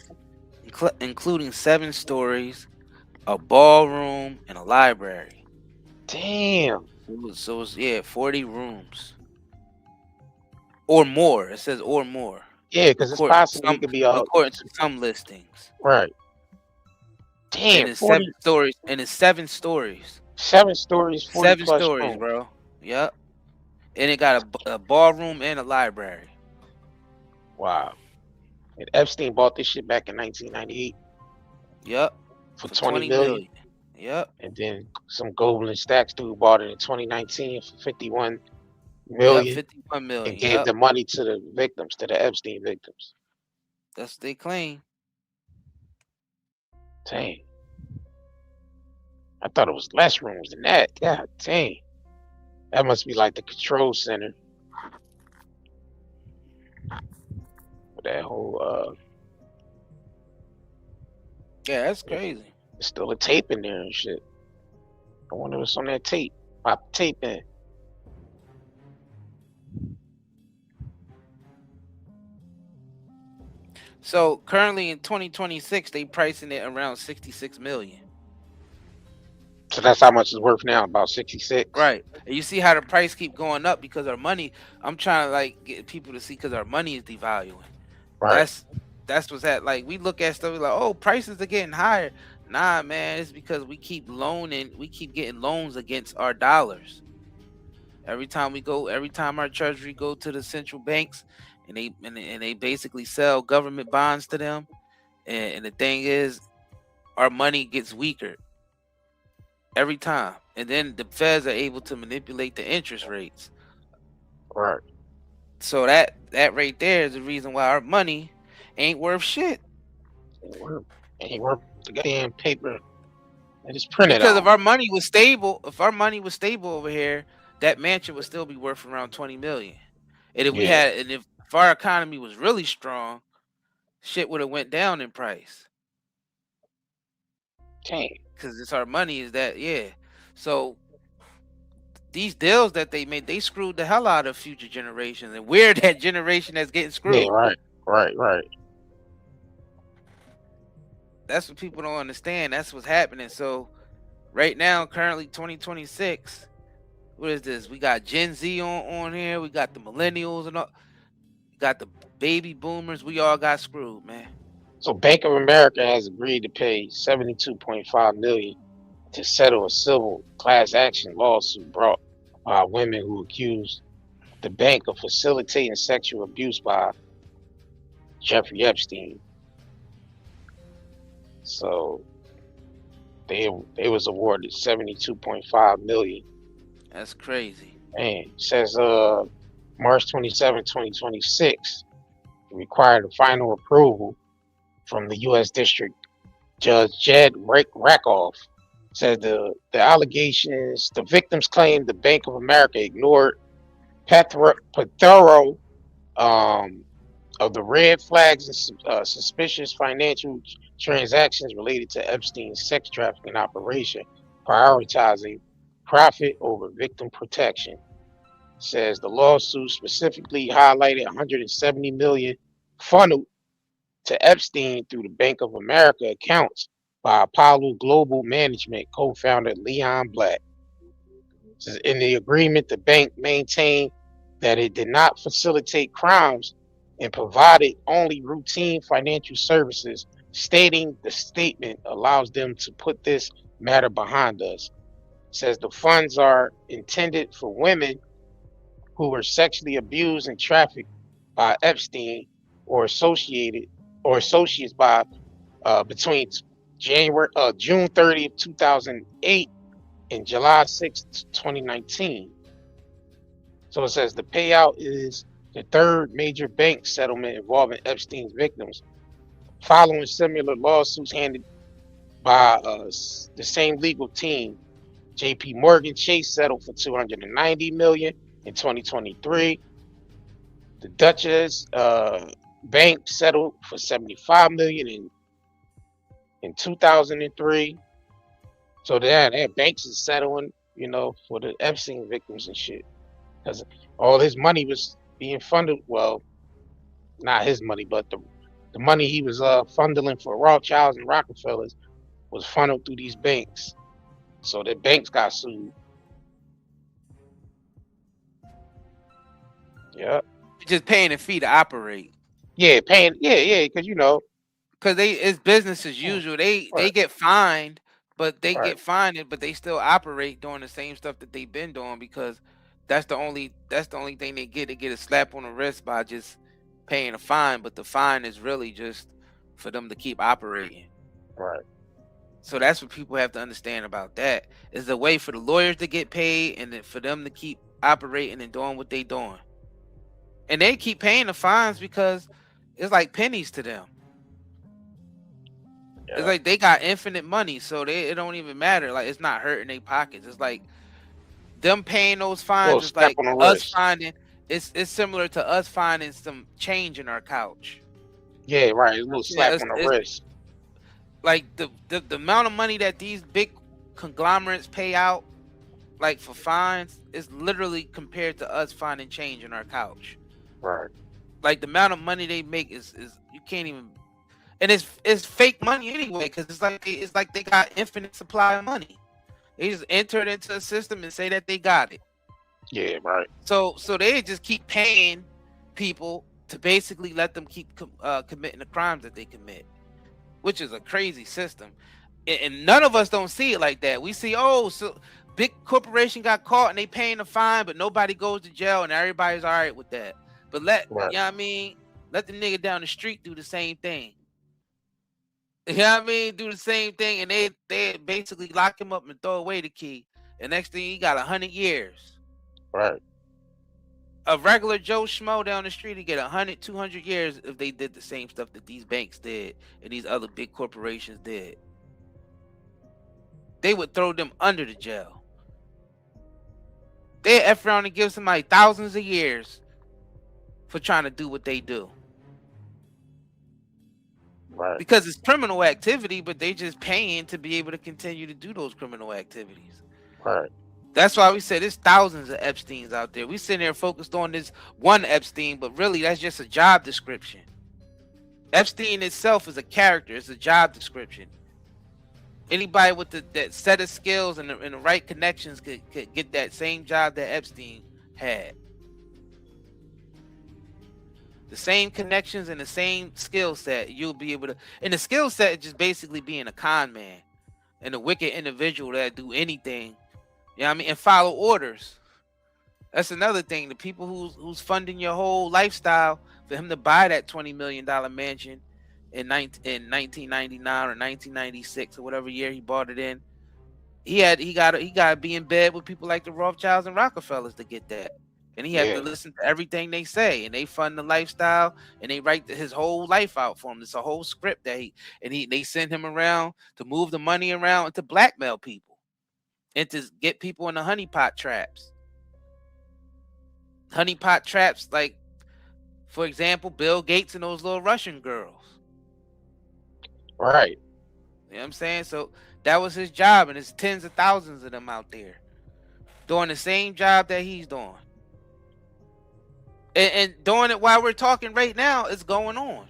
including 7 stories, a ballroom, and a library. Damn. So it's 40 rooms or more. It says or more. Yeah, because it's possible it could be according to some listings. Right. Damn. And it's 7 stories. And it's 7 stories. 7 stories. 40 7 plus stories, rooms. bro. Yep. And it got a ballroom and a library. Wow. And Epstein bought this shit back in 1998. Yep. For 20 million. Yep. And then some Goldman Sachs dude bought it in 2019 for 51 million. Yep, 51 million. And gave the money to the victims, to the Epstein victims. That's what they claim. Dang. I thought it was less rooms than that. God dang. That must be like the control center. For that whole yeah, that's crazy. There's still a tape in there and shit. I wonder what's on that tape. Pop the tape in. So currently in 2026, they pricing it around 66 million. So that's how much it's worth now, about 66. Right. And you see how the price keep going up because our money. I'm trying to like get people to see because our money is devaluing. Right. That's what's at. Like we look at stuff like, oh, prices are getting higher. Nah, man, it's because we keep getting loans against our dollars. Every time our treasury go to the central banks, and they basically sell government bonds to them, and the thing is, our money gets weaker every time, and then the feds are able to manipulate the interest rates. Right. So that right there is the reason why our money ain't worth shit. Ain't worth the goddamn paper that is printed Because on. if our money was stable over here, that mansion would still be worth around 20 million. And if our economy was really strong, shit would have went down in price. Dang. Because it's our money is that, yeah. So these deals that they made, they screwed the hell out of future generations, and we're that generation that's getting screwed. Yeah, right. That's what people don't understand. That's what's happening. So right now, currently 2026, what is this? We got Gen Z on here. We got the millennials and all. We got the baby boomers. We all got screwed, man. So Bank of America has agreed to pay $72.5 million to settle a civil class action lawsuit brought by women who accused the bank of facilitating sexual abuse by Jeffrey Epstein. So they was awarded $72.5 million. That's crazy. Man, it says March 27, 2026, required a final approval from the U.S. District Judge Jed Rakoff. Said the allegations, the victims claimed the Bank of America ignored plethora of the red flags and suspicious financial transactions related to Epstein's sex trafficking operation, prioritizing profit over victim protection. Says the lawsuit specifically highlighted 170 million funneled to Epstein through the Bank of America accounts by Apollo Global Management co-founder Leon Black. Says in the agreement, the bank maintained that it did not facilitate crimes and provided only routine financial services, stating the statement allows them to put this matter behind us. Says the funds are intended for women who were sexually abused and trafficked by Epstein or associates by between June 30th, 2008 and July 6th, 2019. So it says the payout is the third major bank settlement involving Epstein's victims, following similar lawsuits handled by the same legal team. JP Morgan Chase settled for $290 million in 2023. The Dutchess Bank settled for $75 million in 2003. So that banks is settling, for the Epstein victims and shit, because all his money was being funded. Well, not his money, but the money he was funneling for Rothschilds and Rockefellers was funneled through these banks. So the banks got sued. Yeah. Just paying a fee to operate. Yeah, paying. Yeah, because because it's business as usual. They get fined, but they get fined, but they still operate doing the same stuff that they've been doing, because that's the only thing they get. They get a slap on the wrist by just paying a fine, but the fine is really just for them to keep operating. Right. So that's what people have to understand about that. Is a way for the lawyers to get paid and then for them to keep operating and doing what they doing. And they keep paying the fines because it's like pennies to them. Yeah. It's like they got infinite money, so it don't even matter. Like, it's not hurting their pockets. It's like them paying those fines is like us finding. It's similar to us finding some change in our couch. Yeah, right. A little slap on the wrist. Like the amount of money that these big conglomerates pay out, like for fines, is literally compared to us finding change in our couch. Right. Like the amount of money they make is you can't even, and it's fake money anyway, because it's like they got infinite supply of money. They just enter it into a system and say that they got it. Yeah, right. So they just keep paying people to basically let them keep committing the crimes that they commit, which is a crazy system. And none of us don't see it like that. We see, oh, so big corporation got caught and they paying the fine, but nobody goes to jail and everybody's all right with that. But you know what I mean? Let the nigga down the street do the same thing. You know what I mean? Do the same thing, and they basically lock him up and throw away the key. And next thing, he got 100 years. Right. A regular Joe Schmo down the street, he get 100, 200 years if they did the same stuff that these banks did and these other big corporations did. They would throw them under the jail. They F around and give somebody thousands of years for trying to do what they do. Right. Because it's criminal activity, but they just paying to be able to continue to do those criminal activities. Right. That's why we said there's thousands of Epsteins out there. We sitting there focused on this one Epstein, but really that's just a job description. Epstein itself is a character. It's a job description. Anybody with that set of skills and the right connections could get that same job that Epstein had. The same connections and the same skill set, you'll be able to. And the skill set is just basically being a con man and a wicked individual that do anything. You know what I mean? And follow orders. That's another thing. The people who's funding your whole lifestyle for him to buy that $20 million mansion in 1999 or 1996 or whatever year he bought it in. He got to be in bed with people like the Rothschilds and Rockefellers to get that. And he has to listen to everything they say, and they fund the lifestyle, and they write his whole life out for him. It's a whole script that they send him around to move the money around and to blackmail people and to get people in the honeypot traps. Honeypot traps, like, for example, Bill Gates and those little Russian girls. Right. You know what I'm saying? So that was his job, and there's tens of thousands of them out there doing the same job that he's doing. And doing it while we're talking right now, it's going on.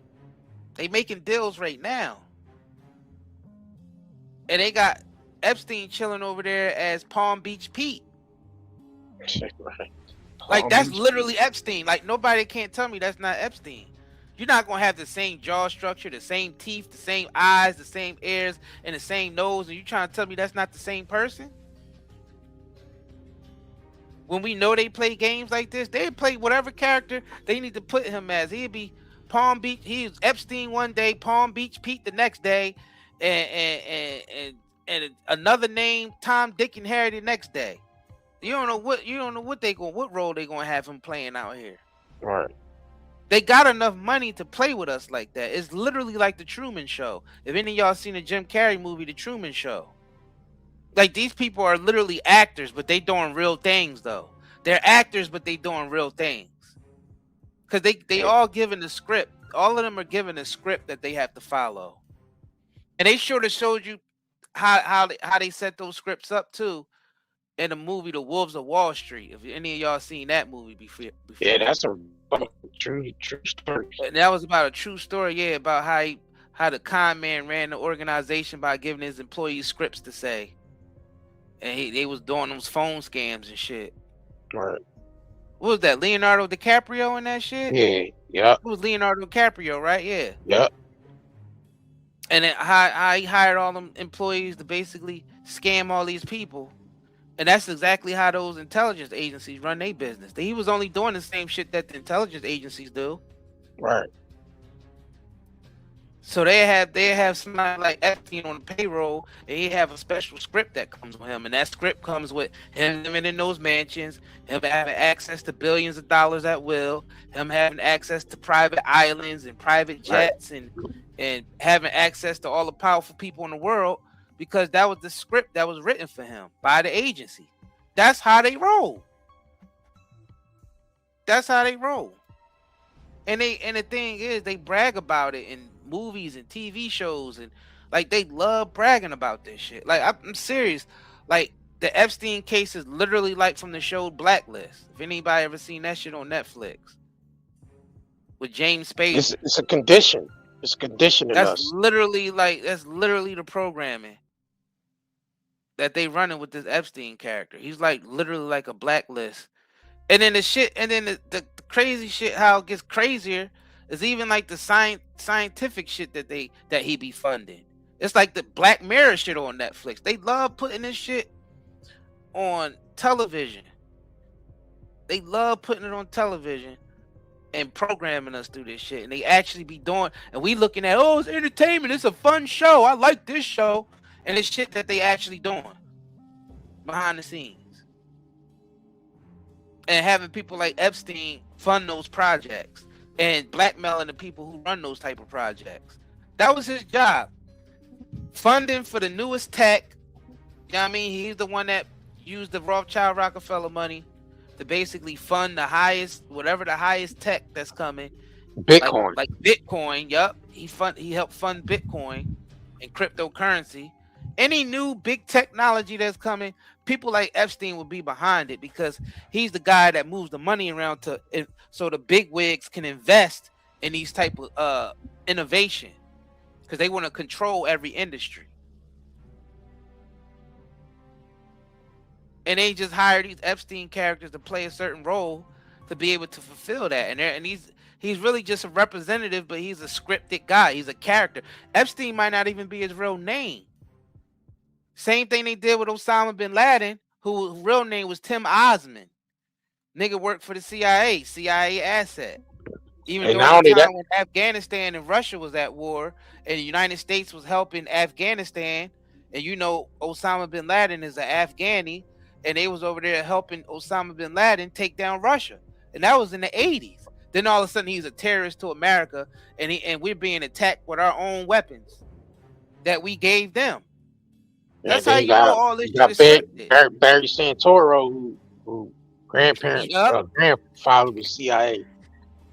They making deals right now. And they got Epstein chilling over there as Palm Beach Pete. Right. Like, that's literally Epstein. Like, nobody can't tell me that's not Epstein. You're not going to have the same jaw structure, the same teeth, the same eyes, the same ears, and the same nose, and you trying to tell me that's not the same person? When we know they play games like this, they play whatever character they need to put him as. He'd be Palm Beach. He was Epstein one day, Palm Beach Pete the next day, and another name, Tom, Dick, and Harry the next day. You don't know what role they gonna have him playing out here. Right. They got enough money to play with us like that. It's literally like the Truman Show. If any of y'all seen the Jim Carrey movie, The Truman Show. Like, these people are literally actors, but they doing real things, though. They're actors, but they doing real things. Because they all given the script. All of them are given a script that they have to follow. And they sure have showed you how they set those scripts up, too, in the movie The Wolves of Wall Street. If any of y'all seen that movie before. Yeah, that's a true story. And that was about a true story, yeah, about how the con man ran the organization by giving his employees scripts to say. And they was doing those phone scams and shit. Right. What was that? Leonardo DiCaprio and that shit? Yeah. Yeah. It was Leonardo DiCaprio, right? Yeah. Yeah. And then how he hired all them employees to basically scam all these people. And that's exactly how those intelligence agencies run their business. He was only doing the same shit that the intelligence agencies do. Right. So they have somebody like Epstein on the payroll, and he have a special script that comes with him, and that script comes with him living in those mansions, him having access to billions of dollars at will, him having access to private islands and private jets, right, and having access to all the powerful people in the world, because that was the script that was written for him by the agency. That's how they roll. That's how they roll. And the thing is, they brag about it in movies and TV shows, and like, they love bragging about this shit. Like, I'm serious. Like, the Epstein case is literally like from the show Blacklist. If anybody ever seen that shit on Netflix, with James Spader. It's a condition. It's conditioning That's us. literally the programming that they running with this Epstein character. He's like literally like a blacklist. And then the crazy shit, how it gets crazier, is even like the scientific shit that he be funding. It's like the Black Mirror shit on Netflix. They love putting this shit on television. They love putting it on television and programming us through this shit. And they actually be doing, and we looking at, oh, it's entertainment. It's a fun show. I like this show. And it's shit that they actually doing behind the scenes. And having people like Epstein fund those projects and blackmailing the people who run those type of projects. That was his job. Funding for the newest tech. You know what I mean? He's the one that used the Rothschild Rockefeller money to basically fund the highest, whatever the highest tech that's coming. Bitcoin. Like Bitcoin, yup. He helped fund Bitcoin and cryptocurrency. Any new big technology that's coming, people like Epstein will be behind it because he's the guy that moves the money around so the big wigs can invest in these type of innovation because they want to control every industry. And they just hire these Epstein characters to play a certain role to be able to fulfill that. And he's really just a representative, but he's a scripted guy. He's a character. Epstein might not even be his real name. Same thing they did with Osama bin Laden, whose real name was Tim Osman. Nigga worked for the CIA asset. Even during the time when Afghanistan and Russia was at war, and the United States was helping Afghanistan, and you know Osama bin Laden is an Afghani, and they was over there helping Osama bin Laden take down Russia, and that was in the 80s. Then all of a sudden he's a terrorist to America, and we're being attacked with our own weapons that we gave them. That's how you know all this shit is scripted. Barry Santoro, who grandfather was CIA.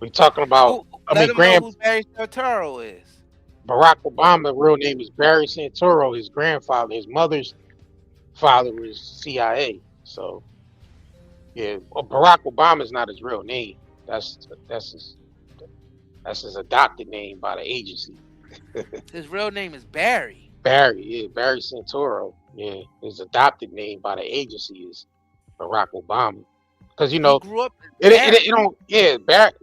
We talking about. Let him know who Barry Santoro is. Barack Obama's real name is Barry Santoro. His grandfather, his mother's father was CIA. So, yeah, Barack Obama's not his real name. That's his adopted name by the agency. His real name is Barry. Barry Santoro. Yeah, his adopted name by the agency is Barack Obama. Because you know, he grew up it don't. Yeah, Barry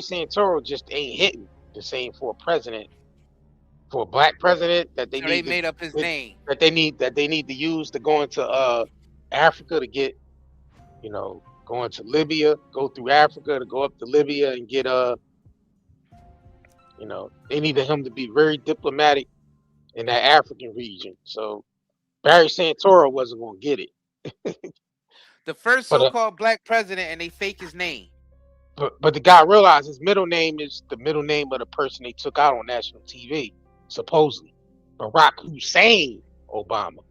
Santoro just ain't hitting the same for a president, for a black president that they made up his name that they need to use to go into Africa to get, you know, go into Libya, go through Africa to go up to Libya and get you know, they needed him to be very diplomatic in that African region. So Barry Santoro wasn't going to get it. The first so-called black president, and they fake his name. But the guy realized his middle name is the middle name of the person they took out on national TV, supposedly. Barack Hussein Obama.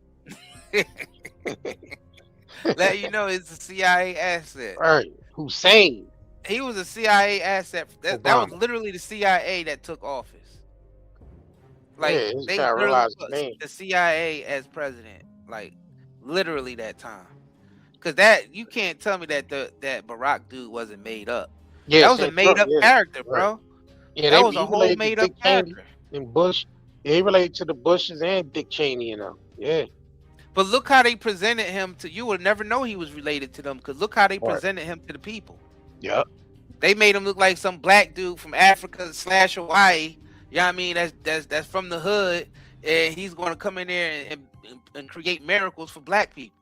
Let you know it's a CIA asset. Right. Hussein. He was a CIA asset. That was literally the CIA that took office. Like, yeah, they literally put the CIA as president. Like, literally that time. Because that, you can't tell me that that Barack dude wasn't made up. Yeah, that was a made up character, bro. Yeah, that was a whole made up character. And Bush, he related to the Bushes and Dick Cheney, you know. Yeah. But look how they presented him to you. Would never know he was related to them because look how they presented him to the people. Yep. They made him look like some black dude from Africa / Hawaii. You know what I mean? That's from the hood, and he's going to come in there and create miracles for black people.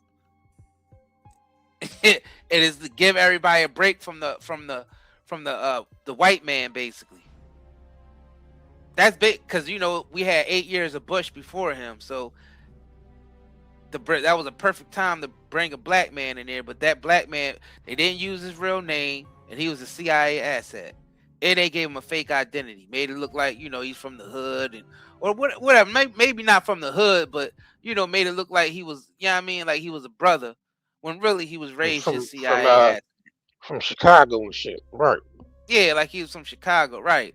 It is to give everybody a break from the white man, basically. That's big because you know we had 8 years of Bush before him, so that was a perfect time to bring a black man in there. But that black man, they didn't use his real name, and he was a CIA asset. And they gave him a fake identity, made it look like, you know, he's from the hood or whatever. Maybe not from the hood, but you know, made it look like he was, you know what I mean, like he was a brother, when really he was raised as CIA asset. From Chicago and shit, right? Yeah, like he was from Chicago, right?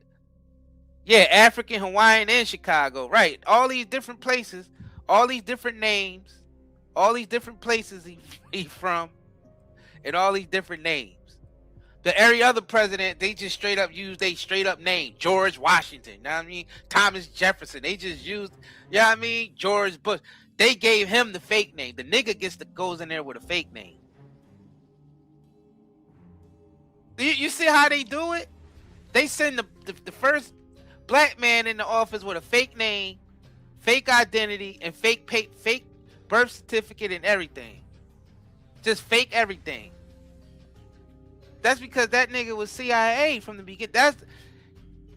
Yeah, African, Hawaiian, and Chicago, right? All these different places, all these different names, all these different places he from, and all these different names. every other president, they just straight up use they straight up name. George Washington, you know what I mean? Thomas Jefferson. They just used, you know what I mean? George Bush. They gave him the fake name. The nigga goes in there with a fake name. You see how they do it? They send the first black man in the office with a fake name, fake identity, and fake birth certificate and everything. Just fake everything. That's because that nigga was CIA from the beginning.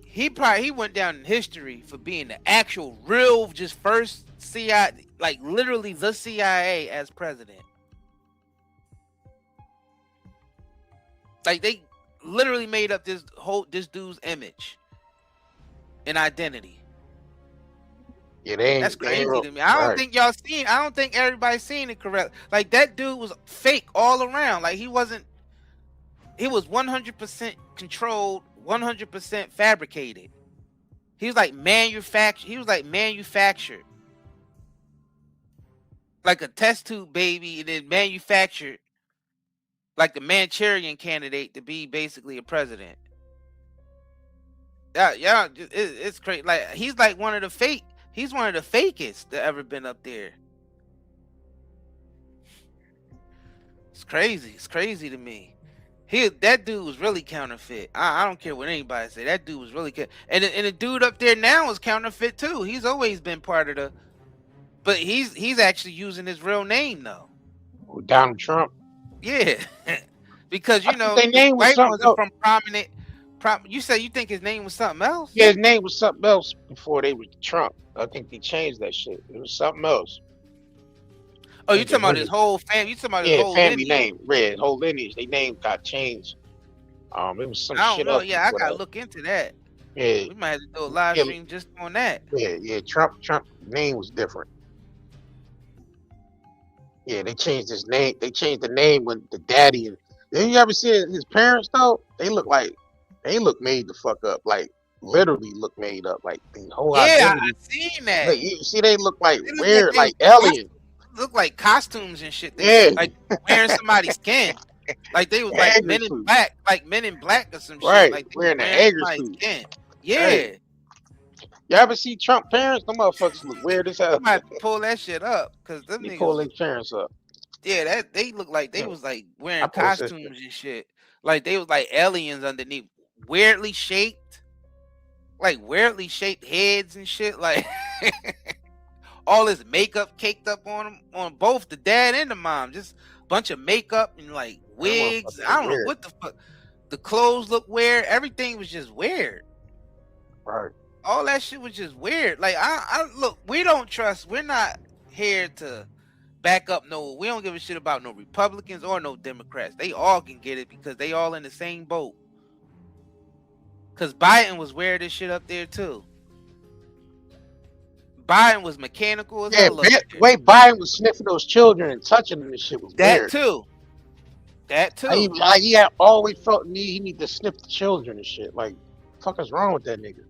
He went down in history for being the actual real just first CIA, like literally the CIA as president. Like they literally made up this dude's image and identity. Yeah, that's crazy to me. I don't think y'all seen. I don't think everybody's seen it correct. Like that dude was fake all around. Like he was 100% controlled, 100% fabricated. He was like manufactured. Like a test tube baby, and then manufactured like the Manchurian candidate to be basically a president. Yeah, it's crazy. Like he's like one of the fakest that ever been up there. It's crazy. It's crazy to me. That dude was really counterfeit. I don't care what anybody say. That dude was really and the dude up there now is counterfeit too. He's always been part of the, but he's actually using his real name though. Donald Trump. Yeah, because you know their name was something else. From prominent. You said you think his name was something else? Yeah, his name was something else before they were Trump. I think they changed that shit. It was something else. Oh, you talking about his whole family? You talking about his whole family lineage? name? Red whole lineage. Their name got changed. It was some I shit don't know. else. Yeah, I gotta look into that. Yeah, we might have to do a live stream just on that. Yeah. Trump name was different. Yeah, they changed his name. They changed the name when the daddy and then you ever see his parents though? They look made the fuck up. Like literally look made up. Like the whole identity. I seen that. Like, you see, they look like weird, like aliens. Look like costumes and shit. Yeah, like wearing somebody's skin. Like they was like Men in Black, or some right. shit. Like wearing the Egger suit. Yeah. Right. You ever see Trump parents? Them motherfuckers look weird as hell. I might pull that shit up because them niggas pull their parents up. Yeah, that they look like they was like wearing costumes and shit. Like they was like aliens underneath, weirdly shaped heads and shit. Like all this makeup caked up on them, on both the dad and the mom. Just a bunch of makeup and like wigs. I don't know what the fuck. The clothes look weird. Everything was just weird. Right. All that shit was just weird. Like I look, we don't trust. We're not here to back up we don't give a shit about no Republicans or no Democrats. They all can get it because they all in the same boat. Cause Biden was weird as shit up there too. Biden was mechanical as hell. The way Biden was sniffing those children and touching them and shit was weird. That too. He had always felt he need to sniff the children and shit. Like, the fuck is wrong with that nigga?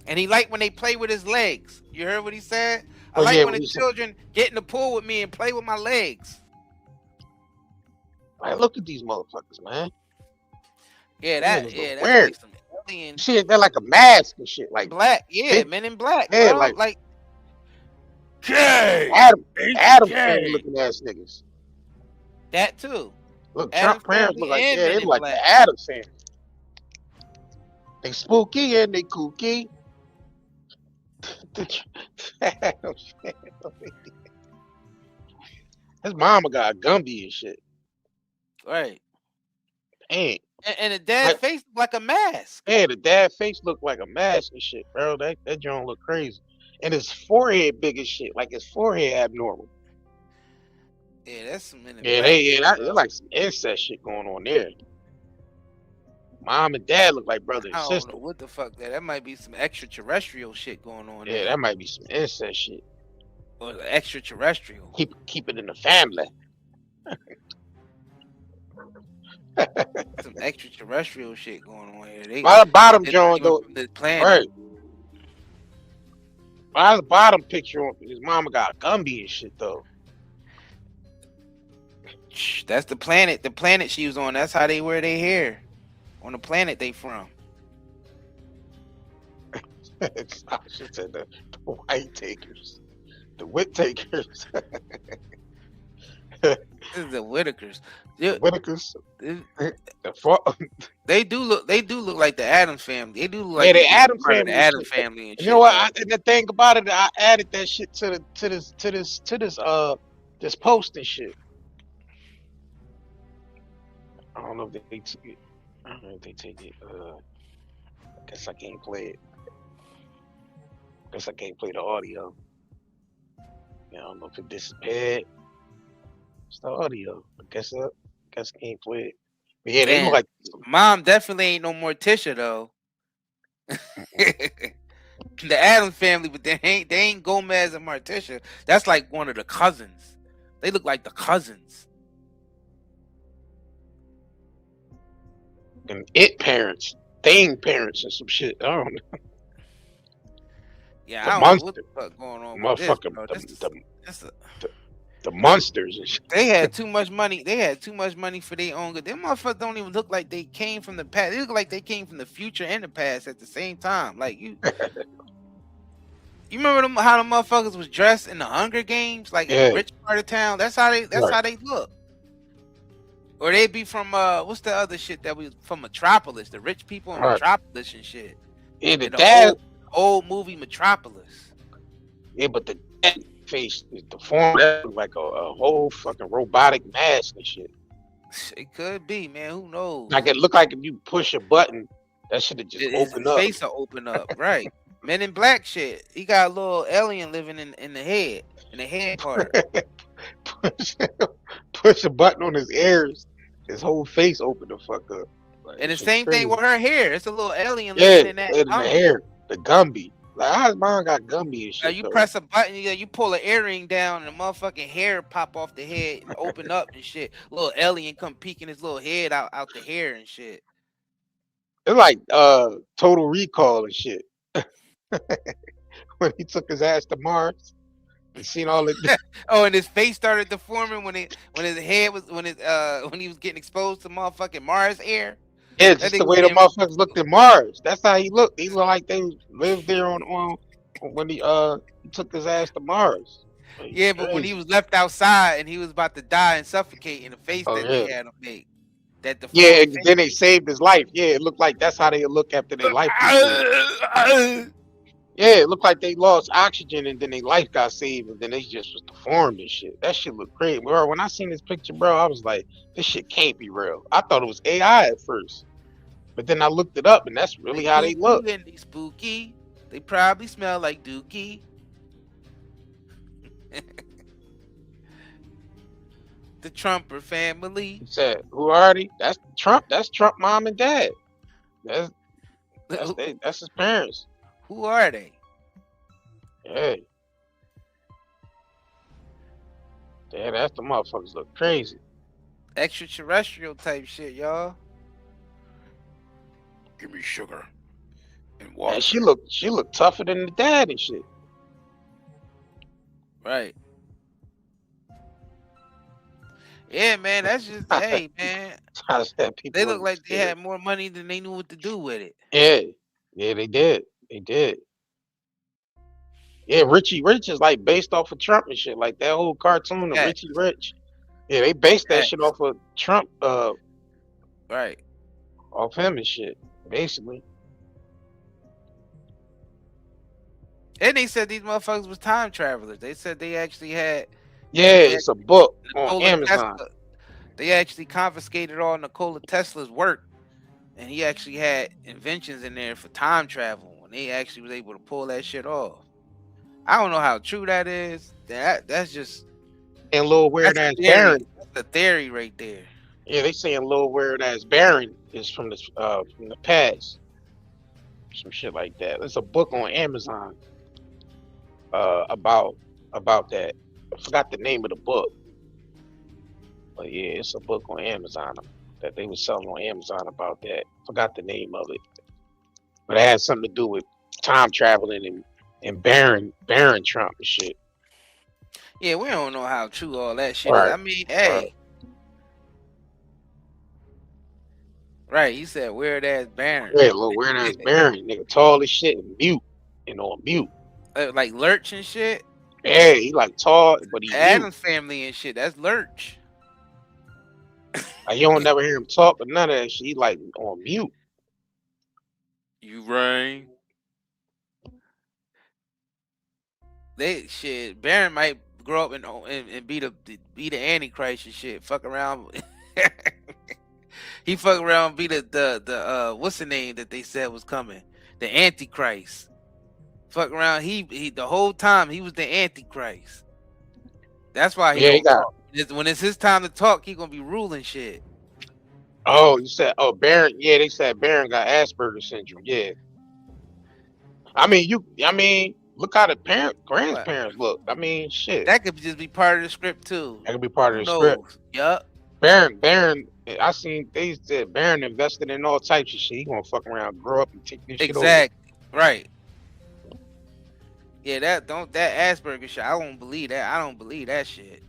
And he liked when they play with his legs. You heard what he said? I like when the children get in the pool with me and play with my legs. Like, look at these motherfuckers, man. Yeah, that's weird. Like some alien shit. They're like a mask and shit. Like black, Men in Black. Yeah, bro. like K. Adam family looking ass niggas. That too. Look, Trump parents look like they look like the Adam family. They spooky and they kooky. His mama got a Gumby and shit. Right. Dang. And the dad face looked like a mask. Yeah, the dad face looked like a mask and shit, bro. That joint look crazy. And his forehead big as shit. Like his forehead abnormal. Yeah, that's some there's like some incest shit going on there. Mom and dad look like brother and sister. I don't know what the fuck that might be some extraterrestrial shit going on there. Yeah, that might be some incest shit. Or the extraterrestrial. Keep it in the family. Some extraterrestrial shit going on here. By the bottom, John, though. The planet. Right. By the bottom picture, his mama got a Gumby and shit, though. That's the planet. The planet she was on. That's how they wear their hair. on the planet they from. Sasha said the white takers, the wit takers, This is the Whitakers. the Whitakers. They do look like the Addams family. They do look like Yeah, they the could be Adams part of the family. Addams family and You shit. know what? And the thing about it, I added that shit to this post and shit. I don't know if they took it. I don't know if they take it. I guess I can't play it. Guess I can't play the audio. Yeah, I don't know if it disappeared. It's the audio. I guess I can't play it. But yeah, they Damn. look like Mom definitely ain't no Morticia though. The Addams family, but they ain't Gomez and Morticia. That's like one of the cousins. They look like the cousins. and it parents, thing parents, and some shit. I don't know. Yeah, The I don't know what monster. the fuck going on with this, Motherfucker, bro. the monsters and shit. They had too much money. They had too much money for their own good. Them motherfuckers don't even look like they came from the past. They look like they came from the future and the past at the same time. Like you remember how the motherfuckers was dressed in the Hunger Games, like in the rich part of town? That's how they look. Or they be from what's the other shit that we from Metropolis? The rich people in Metropolis and shit. Yeah, the In dad. old movie Metropolis. Yeah, but the dad face is deformed. That look like a whole fucking robotic mask and shit. It could be, man. Who knows? Like it look like if you push a button, that should have just opened up. His face will open up, right? Men in Black shit. He got a little alien living in the head part. Push a button on his ears, his whole face open the fuck up. Like, And the same thing with her hair. It's a little alien yeah, living in that the hair, the Gumby. Like how his mom got Gumby and shit. you though? press a button, you pull an earring down, and the motherfucking hair pop off the head and open up and shit. Little alien come peeking his little head out the hair and shit. It's like Total Recall and shit. When he took his ass to Mars and seen all the Oh, and his face started deforming when his head was when he was getting exposed to motherfucking Mars air. Yeah, just the way the motherfuckers looked at Mars. That's how he looked. He looked like they lived there on when he took his ass to Mars. Like, yeah, but when he was left outside and he was about to die and suffocate in the face that they yeah. had him make. That the Yeah, and then they saved his life. Yeah, it looked like that's how they look after their life. Yeah, it looked like they lost oxygen and then their life got saved and then they just was deformed and shit. That shit looked crazy. Bro, when I seen this picture, bro, I was like, this shit can't be real. I thought it was AI at first. But then I looked it up and that's really how they look. And they spooky. They probably smell like Dookie. The Trumper family. He said, who are they? That's Trump. That's Trump mom and dad. That's his parents. Who are they? Yeah. Yeah, that's the motherfuckers look crazy. Extraterrestrial type shit, y'all. Give me sugar and water. And she looked tougher than the dad and shit. Right. Yeah, man, that's just hey, man. They look like they had more money than they knew what to do with it. Yeah, they did. They did. Yeah, Richie Rich is like based off of Trump and shit. Like that whole cartoon of Richie Rich. Yeah, they based that shit off of Trump. Right. Off him and shit, basically. And they said these motherfuckers was time travelers. They said they actually had. Yeah, it's a book on Amazon. Tesla. They actually confiscated all Nikola Tesla's work, and he actually had inventions in there for time travel. And they actually was able to pull that shit off. I don't know how true that is. That's just and little weird ass Baron. That's the theory right there. Yeah, they saying little weird ass Baron is from the past. Some shit like that. There's a book on Amazon about that. I forgot the name of the book. But yeah, it's a book on Amazon that they were selling on Amazon about that. Forgot the name of it. But it had something to do with time traveling and Baron Trump and shit. Yeah, we don't know how true all that shit Right. is. I mean, hey. Right. He said weird ass Baron. Yeah, little weird ass Baron, nigga, tall as shit and mute, on mute. Like Lurch and shit. Yeah, he like tall, but he The mute. Adams family and shit. That's Lurch. Like, you don't never hear him talk, but none of that shit. He like on mute. You right. They shit. Baron might grow up and be the Antichrist and shit. Fuck around. He fuck around, be the what's the name that they said was coming? The Antichrist. Fuck around. He the whole time he was the Antichrist. That's why he don't talk. When it's his time to talk, he gonna be ruling shit. Oh, you said Baron? Yeah, they said Baron got Asperger's syndrome. Yeah. I mean, look how the grandparents look. I mean, shit. That could just be part of the script too. That could be part of the Who script. Yup. Baron. I seen they said Baron invested in all types of shit. He gonna fuck around, grow up, and take this shit over. Exactly. Right. Yeah, that Asperger shit. I don't believe that. I don't believe that shit.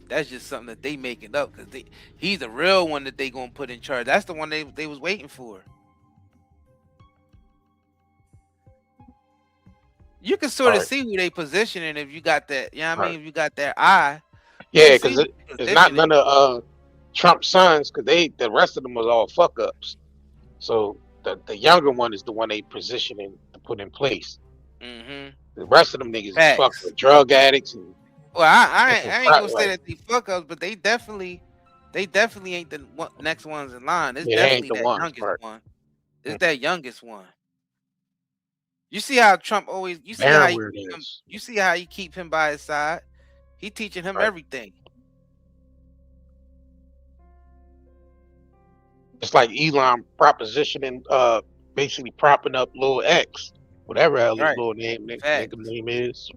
That's just something that they making up because he's the real one that they gonna put in charge. That's the one they was waiting for. You can sort of see who they positioning if you got that. You know what I mean? If you got that eye. Yeah, because it's not none of Trump's sons, because the rest of them was all fuck ups. So the younger one is the one they positioning to put in place. Mm-hmm. The rest of them niggas is fuck with drug addicts and. Well, I ain't gonna say that they fuck ups, but they definitely ain't the next ones in line. It's definitely that youngest one. It's that youngest one. You see how Trump always you see how you keep him by his side. He teaching him everything. It's like Elon propositioning, basically propping up Lil X, whatever hell his little name is.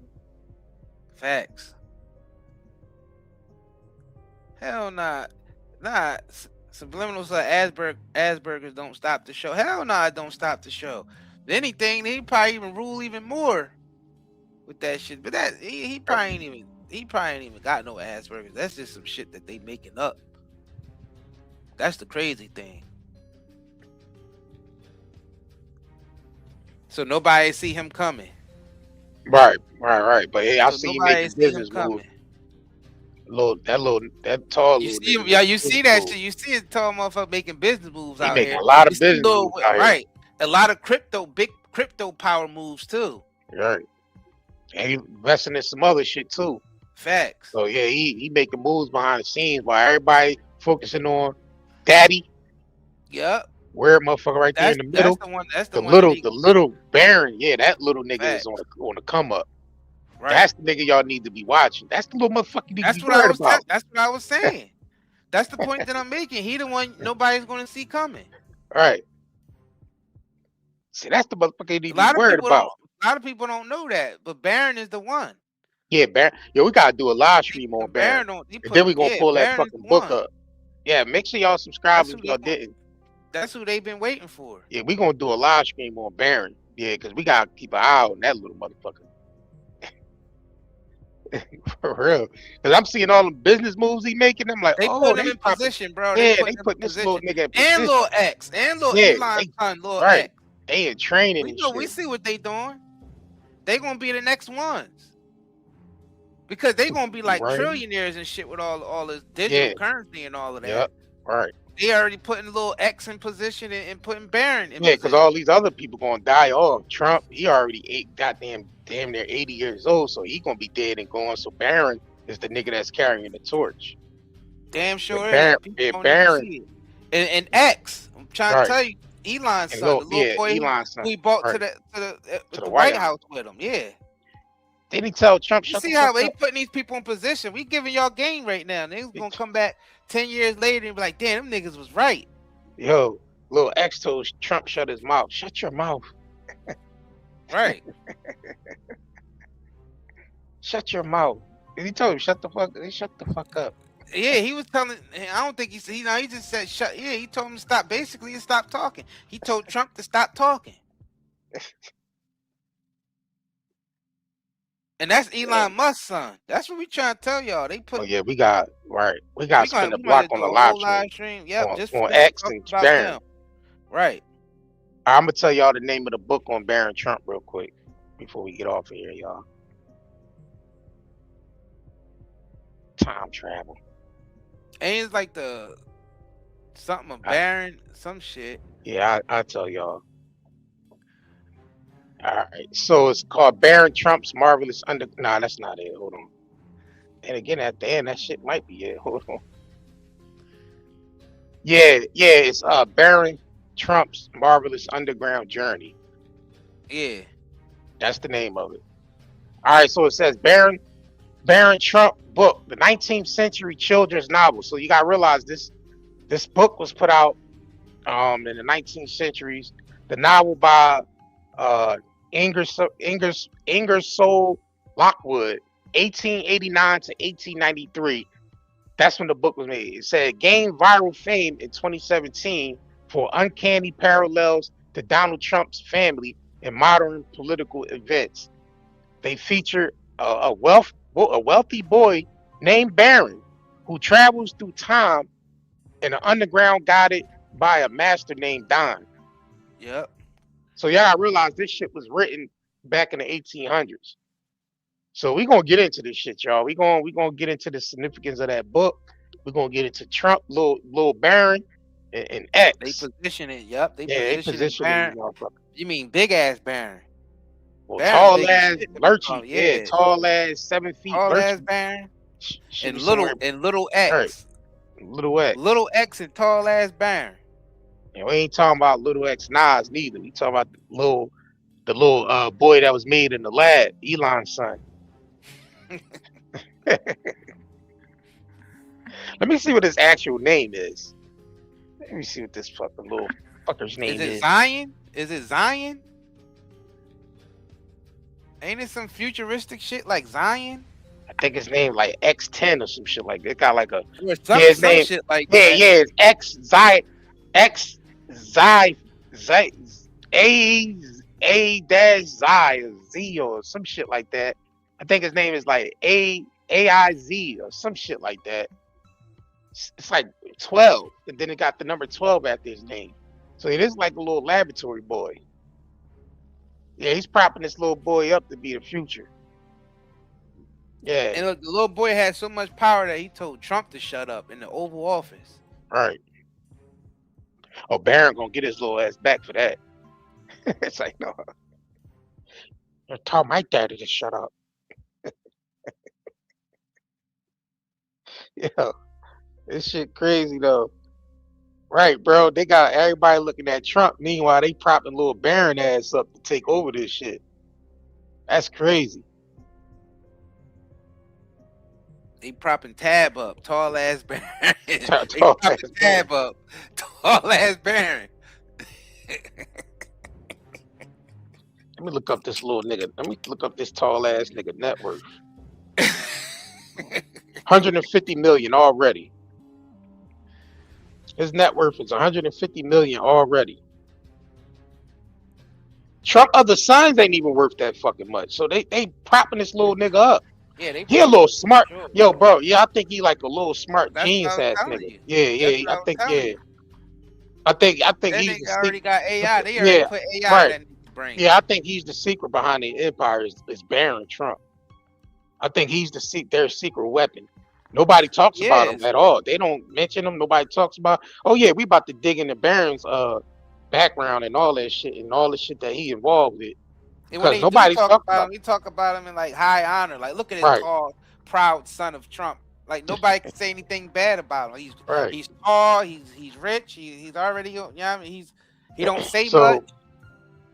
Facts. Hell nah. Subliminals like Asperger's don't stop the show. Hell nah, it don't stop the show. If anything, he probably even rule even more with that shit. But that he probably ain't even got no Asperger's. That's just some shit that they making up. That's the crazy thing. So nobody see him coming. Right. But hey, I see him making business moves. That tall you little see nigga. Yeah, you see that shit. You see a tall motherfucker making business moves out here. He making a lot of business moves out here. Here. A lot of big crypto power moves too. Right. And he investing in some other shit too. Facts. So yeah, he making moves behind the scenes while everybody focusing on Daddy. Yep. Weird motherfucker right there in the middle. That's the little Baron. Yeah, that little nigga is on the come up. Right. That's the nigga y'all need to be watching. That's the little motherfucker you need to be worried about. That's what I was saying. That's the point that I'm making. He the one nobody's going to see coming. Right. See, that's the motherfucker you need to be worried about. A lot of people don't know that, but Baron is the one. Yeah, Baron. Yo, we gotta do a live stream on Baron. And then we gonna pull that fucking book up. Yeah, make sure y'all subscribe if y'all didn't. That's who they've been waiting for. Yeah, we gonna do a live stream on Baron. Yeah, because we gotta keep an eye on that little motherfucker. For real. Because I'm seeing all the business moves he making. I'm like, they put him in position, bro. Yeah, they put this little nigga in position. And Lil X. And Lil Elon's son, Lil X. They in training and shit. We see what they doing. They gonna be the next ones. Because they gonna be like trillionaires and shit with all this digital currency and all of that. Yep. Right. They already putting Lil X in position and putting Baron in position. Because all these other people gonna die off. Trump, he already damn near 80 years old, so he gonna be dead and gone. So Baron is the nigga that's carrying the torch. Damn sure. Baron. And X, I'm trying to tell you, Elon's son, the little boy who he bought to the White House with him. Yeah. Didn't he tell Trump? You see how they putting these people in position? We giving y'all game right now. Niggas gonna come back 10 years later and be like, damn, them niggas was right. Yo, Lil X told Trump shut his mouth. Shut your mouth. Right. Shut your mouth. He told him shut the fuck up. Yeah, he was telling. I don't think he said. He just said shut. Yeah, he told him to stop. Basically, to stop talking. He told Trump to stop talking. And that's Elon Musk's son. That's what we trying to tell y'all. They Oh put. yeah, we got to spin the We might block have on do the a live whole stream live stream. Yep, on, just on just X talk and about Barron. them. Right. I'm gonna tell y'all the name of the book on Barron Trump real quick before we get off of here, y'all. Time travel. Ain't it's like the something of Barron, some shit. Yeah, I'll tell y'all. All right, so it's called Barron Trump's Marvelous Under. Nah, that's not it. Hold on. And again, at the end, that shit might be it. Hold on. Yeah, it's Barron Trump's Marvelous Underground Journey. Yeah. That's the name of it. All right, so it says Barron Trump book, the 19th century children's novel. So you gotta realize this book was put out in the 19th centuries. The novel by Ingersoll Lockwood, 1889 to 1893. That's when the book was made. It said gained viral fame in 2017 for uncanny parallels to Donald Trump's family in modern political events. They feature a wealthy boy named Barron who travels through time in an underground guided by a master named Don. Yep. So y'all realize this shit was written back in the 1800s. So we're gonna get into this shit, y'all. We're gonna get into the significance of that book. We're gonna get into Trump, little Barron, and X. They position it. Yep. They position it. You mean big ass Barron? Well, Barron tall ass lurchy. Yeah, tall ass 7 feet. Tall lurchy. ass Barron. And little X. Right. Little X. Little X and tall ass Barron. And we ain't talking about little X Nas neither. We talking about the little boy that was made in the lab, Elon's son. Let me see what his actual name is. Let me see what this fucking little fucker's name is. Is it Zion? Is it Zion? Ain't it some futuristic shit like Zion? I think his name like X10 or some shit like that. It got like a his name, shit like that. Yeah, it's X A dash Xi or Z or some shit like that. I think his name is like AIZ or some shit like that. It's like 12, and then it got the number 12 after his name. So it is like a little laboratory boy. Yeah, he's propping this little boy up to be the future. Yeah. And look, the little boy had so much power that he told Trump to shut up in the Oval Office. Right. Oh, Barron gonna get his little ass back for that. It's like, no. I told my daddy to shut up. Yeah. This shit crazy though. Right, bro. They got everybody looking at Trump. Meanwhile, they propping little Barron ass up to take over this shit. That's crazy. They propping Tab up, tall ass Barron. Tall ass Tab up, tall ass Barron. Let me look up this little nigga. Let me look up this tall ass nigga net worth. 150 million already. His net worth is 150 million already. Trump other sons ain't even worth that fucking much. So they propping this little nigga up. Yeah, he a little smart. Sure, yo, bro. Yeah, I think he like a little smart genius ass nigga. Yeah. I think that he's nigga already got AI. They already put AI in that brain. Yeah, I think he's the secret behind the empire is Barron Trump. I think he's their secret weapon. Nobody talks about him at all. They don't mention him. Nobody talks about. Oh yeah, we about to dig into Barron's background and all that shit and all the shit that he involved with. Because nobody talks about him. We talk about him in like high honor. Like look at his tall, proud son of Trump. Like nobody can say anything bad about him. He's tall. He's rich. He's already. You know what I mean? He don't say much.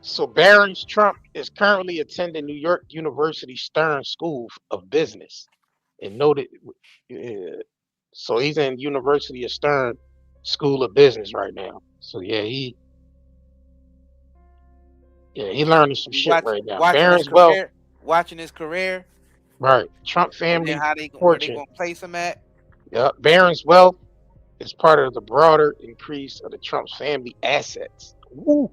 So Barron Trump is currently attending New York University Stern School of Business, and noted. So he's in University of Stern School of Business right now. So yeah, he learning some shit right now. Barron's watching his career. Right, Trump family. Where they gonna place him at? Yeah, Barron's wealth is part of the broader increase of the Trump's family assets. Woo.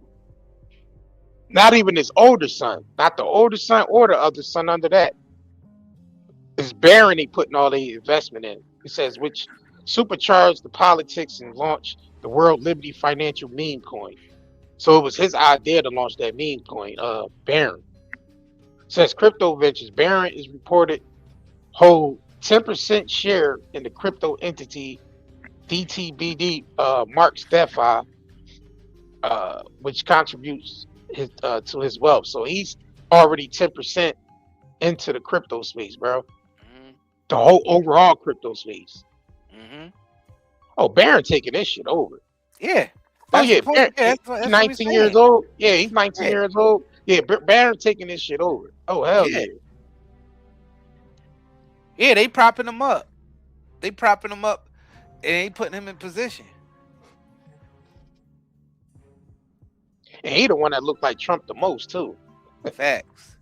Not even his older son, not the older son or the other son under that. It's Barron he putting all the investment in. He says, which supercharged the politics and launched the World Liberty Financial meme coin. So it was his idea to launch that meme coin, Barron. Says Crypto Ventures, Barron is reported hold 10% share in the crypto entity DTBD Marks DeFi, which contributes his to his wealth. So he's already 10% into the crypto space, bro. The whole overall crypto space. Oh, Barron taking this shit over. Yeah. Oh yeah, Barron, Barron, that's he's what 19 years old. Yeah, he's 19 years old. Yeah, Barron taking this shit over. Oh hell yeah. Yeah, they propping him up. They propping him up and they putting him in position. And he the one that looked like Trump the most too. Facts.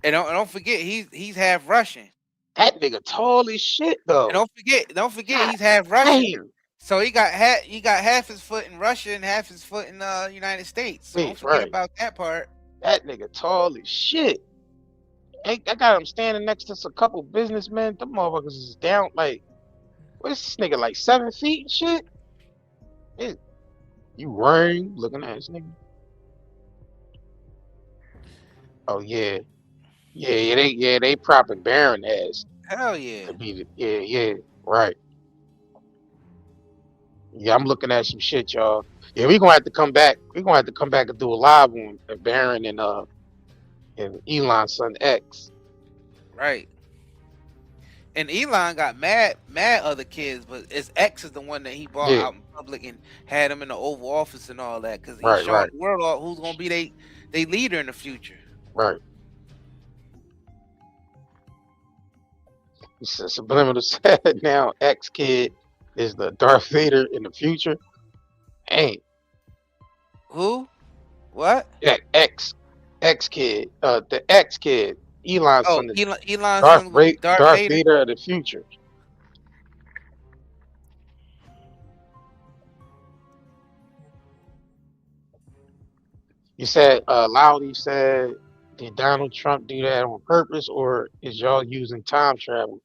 And don't forget he's half Russian. That nigga tall as shit though. And don't forget he's half Russian. Damn. So he got half his foot in Russia and half his foot in United States. So don't forget about that part. That nigga tall as shit. I got him standing next to a couple businessmen. Them motherfuckers is down like, what's this nigga like 7 feet and shit? You worrying looking at this nigga? Oh yeah. They propping Barron ass. Hell yeah. Right. Yeah, I'm looking at some shit, y'all. Yeah, we're gonna have to come back. We're gonna have to come back and do a live on Barron and Elon's son X. Right. And Elon got mad other kids, but his X is the one that he brought out in public and had him in the Oval Office and all that, because he's showing the world all who's gonna be they leader in the future. Right. He said subliminal said now X kid is the Darth Vader in the future. Ain't. Who? What? Yeah, X kid. The X kid. Elon's son. Elon's Darth Vader of the future. You said Loudly said, did Donald Trump do that on purpose, or is y'all using time travel?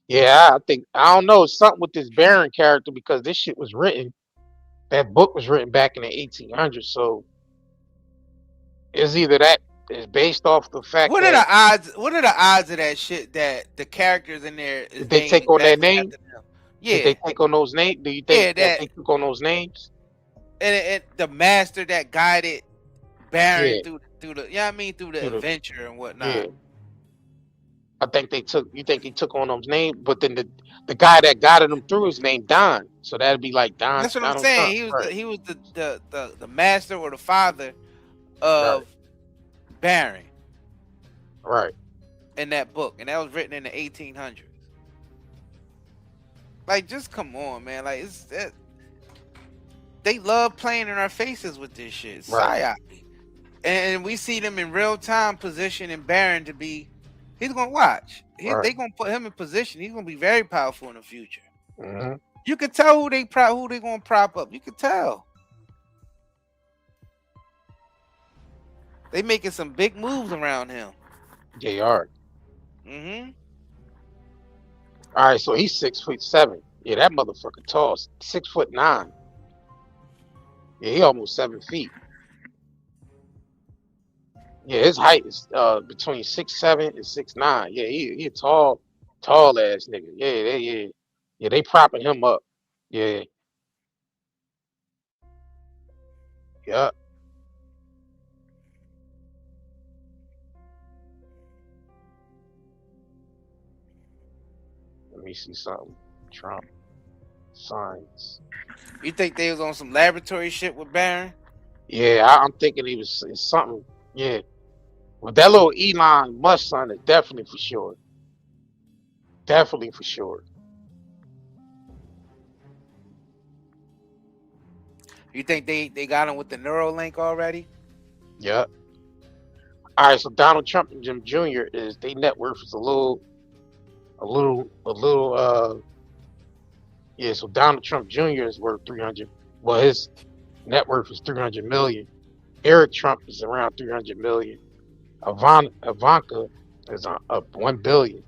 Yeah, I don't know. It's something with this Barron character, because this shit was written. That book was written back in the 1800s. So it's either that is based off the fact What are the odds of that shit, that the characters in there did they take on that name? Yeah. Did they take on those names? Do you think that they took on those names? And the master that guided Barron through the through the adventure and whatnot. Yeah. I think they took. You think he took on those names, but then the guy that guided him through is named Don. So that'd be like Don. That's what I'm Donald saying. Trump. He was the master or the father of Barron. Right. In that book, and that was written in the 1800s. Like, just come on, man. Like, they love playing in our faces with this shit. Psyop. And we see them in real time positioning Barron to be. He's gonna watch. They gonna put him in position. He's gonna be very powerful in the future. You can tell who they gonna prop up. You can tell. They making some big moves around him. They are. All right, so he's 6'7". Yeah, that motherfucker tall. 6'9". Yeah, he almost 7 feet. Yeah, his height is between 6'7" and 6'9". Yeah, he a tall ass nigga. Yeah, they propping him up. Yeah. Let me see something. Trump signs. You think they was on some laboratory shit with Barron? Yeah, I'm thinking he was something. Yeah. Well, that little Elon Musk son is definitely for sure. Definitely for sure. You think they got him with the Neuralink already? Yeah. All right, so Donald Trump and Jim Jr. their net worth is a little. Yeah, so Donald Trump Jr. is worth 300. Well, his net worth is 300 million. Eric Trump is around 300 million. Ivanka is up 1 billion.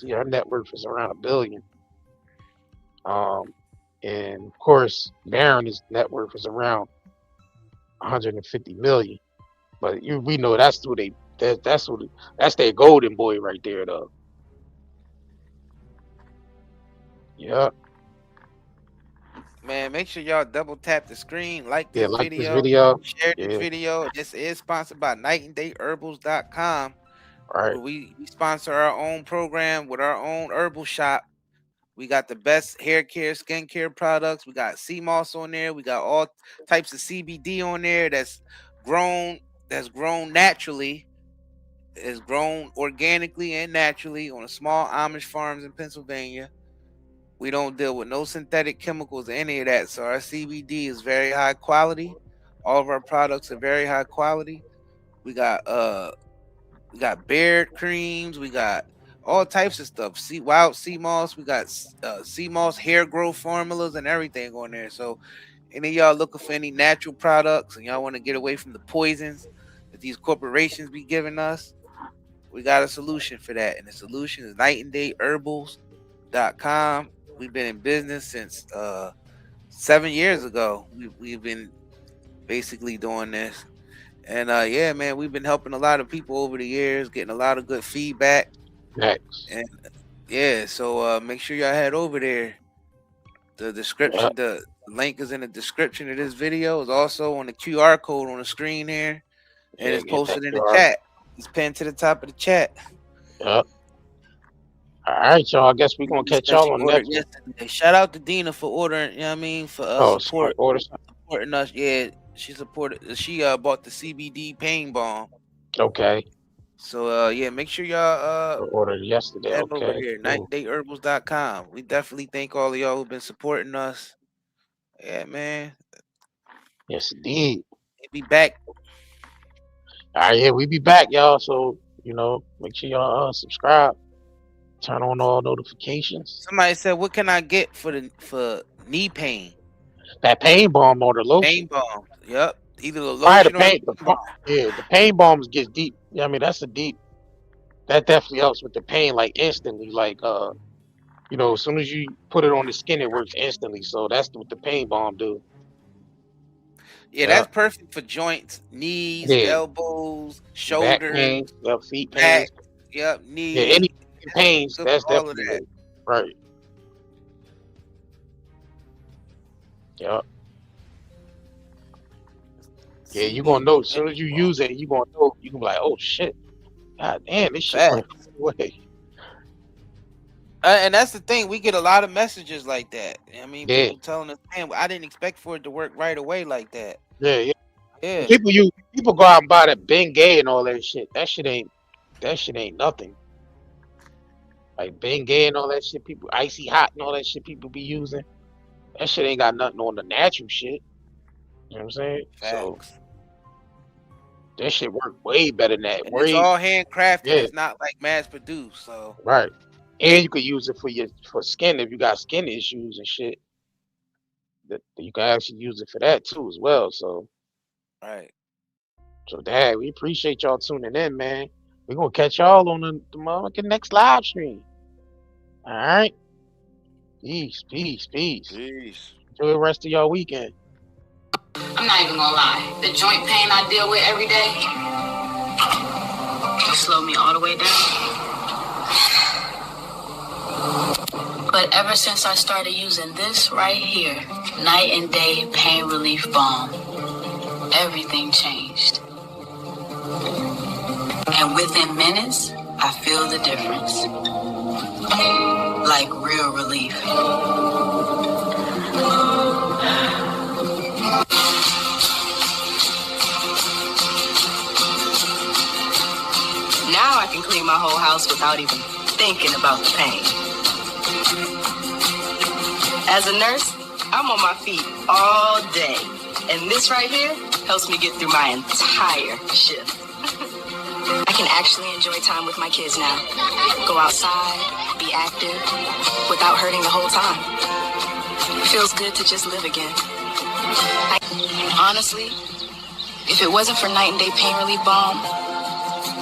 Her net worth is around $1 billion. And of course, Barron's net worth is around 150 million. But we know that's who that's their golden boy right there, though. Yeah. Man, make sure y'all double tap the screen, like this Like this video, video. share this video. This is sponsored by nightandayherbals.com. Right. Where we sponsor our own program with our own herbal shop. We got the best hair care, skin care products. We got sea moss on there. We got all types of CBD on there that's grown naturally. It's grown organically and naturally on a small Amish farms in Pennsylvania. We don't deal with no synthetic chemicals or any of that. So our CBD is very high quality. All of our products are very high quality. We got beard creams. We got all types of stuff. Wild sea moss. We got sea moss hair growth formulas and everything on there. So any of y'all looking for any natural products and y'all want to get away from the poisons that these corporations be giving us, we got a solution for that. And the solution is nightandayherbals.com. We've been in business since 7 years ago. We've been basically doing this. And yeah, man, we've been helping a lot of people over the years, getting a lot of good feedback. Thanks. And yeah, so make sure y'all head over there. The description, the link is in the description of this video. It's also on the QR code on the screen here. And it's posted in the chat. It's pinned to the top of the chat. Yep. All right, y'all. I guess we're gonna catch y'all on next. Shout out to Dina for ordering, you know what I mean, for supporting us. Yeah, she supported. She bought the CBD pain balm. Okay. So yeah, make sure y'all ordered yesterday. Head Okay. over here, nightandayherbals.com. We definitely thank all of y'all who've been supporting us. Yeah, man. Yes, indeed. We'll be back. All right, yeah, we be back, y'all. So make sure y'all subscribe. Turn on all notifications. Somebody said, "What can I get for knee pain?" That pain balm or the lotion. Pain balm. Yep. Either the lotion the pain balms gets deep. Yeah, I mean that's a deep. That definitely helps with the pain, like instantly. Like as soon as you put it on the skin, it works instantly. So that's what the pain balm do. Yeah, that's perfect for joints, knees, elbows, shoulders, pain, feet back, pain. knees. Yeah, any pains. That's definitely that. Right. Yep. Yeah, you're gonna know as soon as you use it, you're gonna know. You can be like, oh shit, god damn, this shit went away. And that's the thing, we get a lot of messages like that. I mean, people telling us, man, I didn't expect for it to work right away like that. Yeah. People go out and buy that Bengay and all that shit. That shit ain't nothing. Like Bengay and all that shit, people icy hot and all that shit people be using. That shit ain't got nothing on the natural shit. You know what I'm saying? Facts. So that shit work way better than that. It's all handcrafted. Yeah. It's not like mass produced. So right. And you could use it for skin if you got skin issues and shit. That you can actually use it for that too as well. So right. So Dad, we appreciate y'all tuning in, man. We're gonna catch y'all on the motherfucking next live stream. All right. Peace. Peace. Enjoy the rest of y'all weekend. I'm not even gonna lie. The joint pain I deal with every day will slow me all the way down. But ever since I started using this right here, Night and Day Pain Relief Balm, everything changed. And within minutes, I feel the difference. Like real relief. Now I can clean my whole house without even thinking about the pain. As a nurse, I'm on my feet all day. And this right here helps me get through my entire shift. I can actually enjoy time with my kids now. Go outside, be active, without hurting the whole time. It feels good to just live again. Honestly, if it wasn't for Night and Day Pain Relief Balm,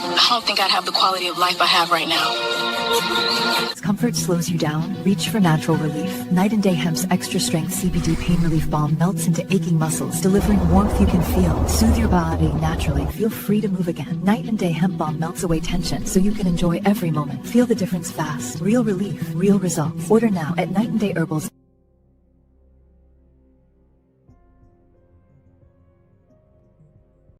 I don't think I'd have the quality of life I have right now. Comfort slows you down. Reach for natural relief. Night and Day Hemp's extra strength CBD pain relief balm melts into aching muscles, delivering warmth you can feel. Soothe your body naturally. Feel free to move again. Night and Day Hemp balm melts away tension so you can enjoy every moment. Feel the difference fast. Real relief, real results. Order now at Night and Day Herbals.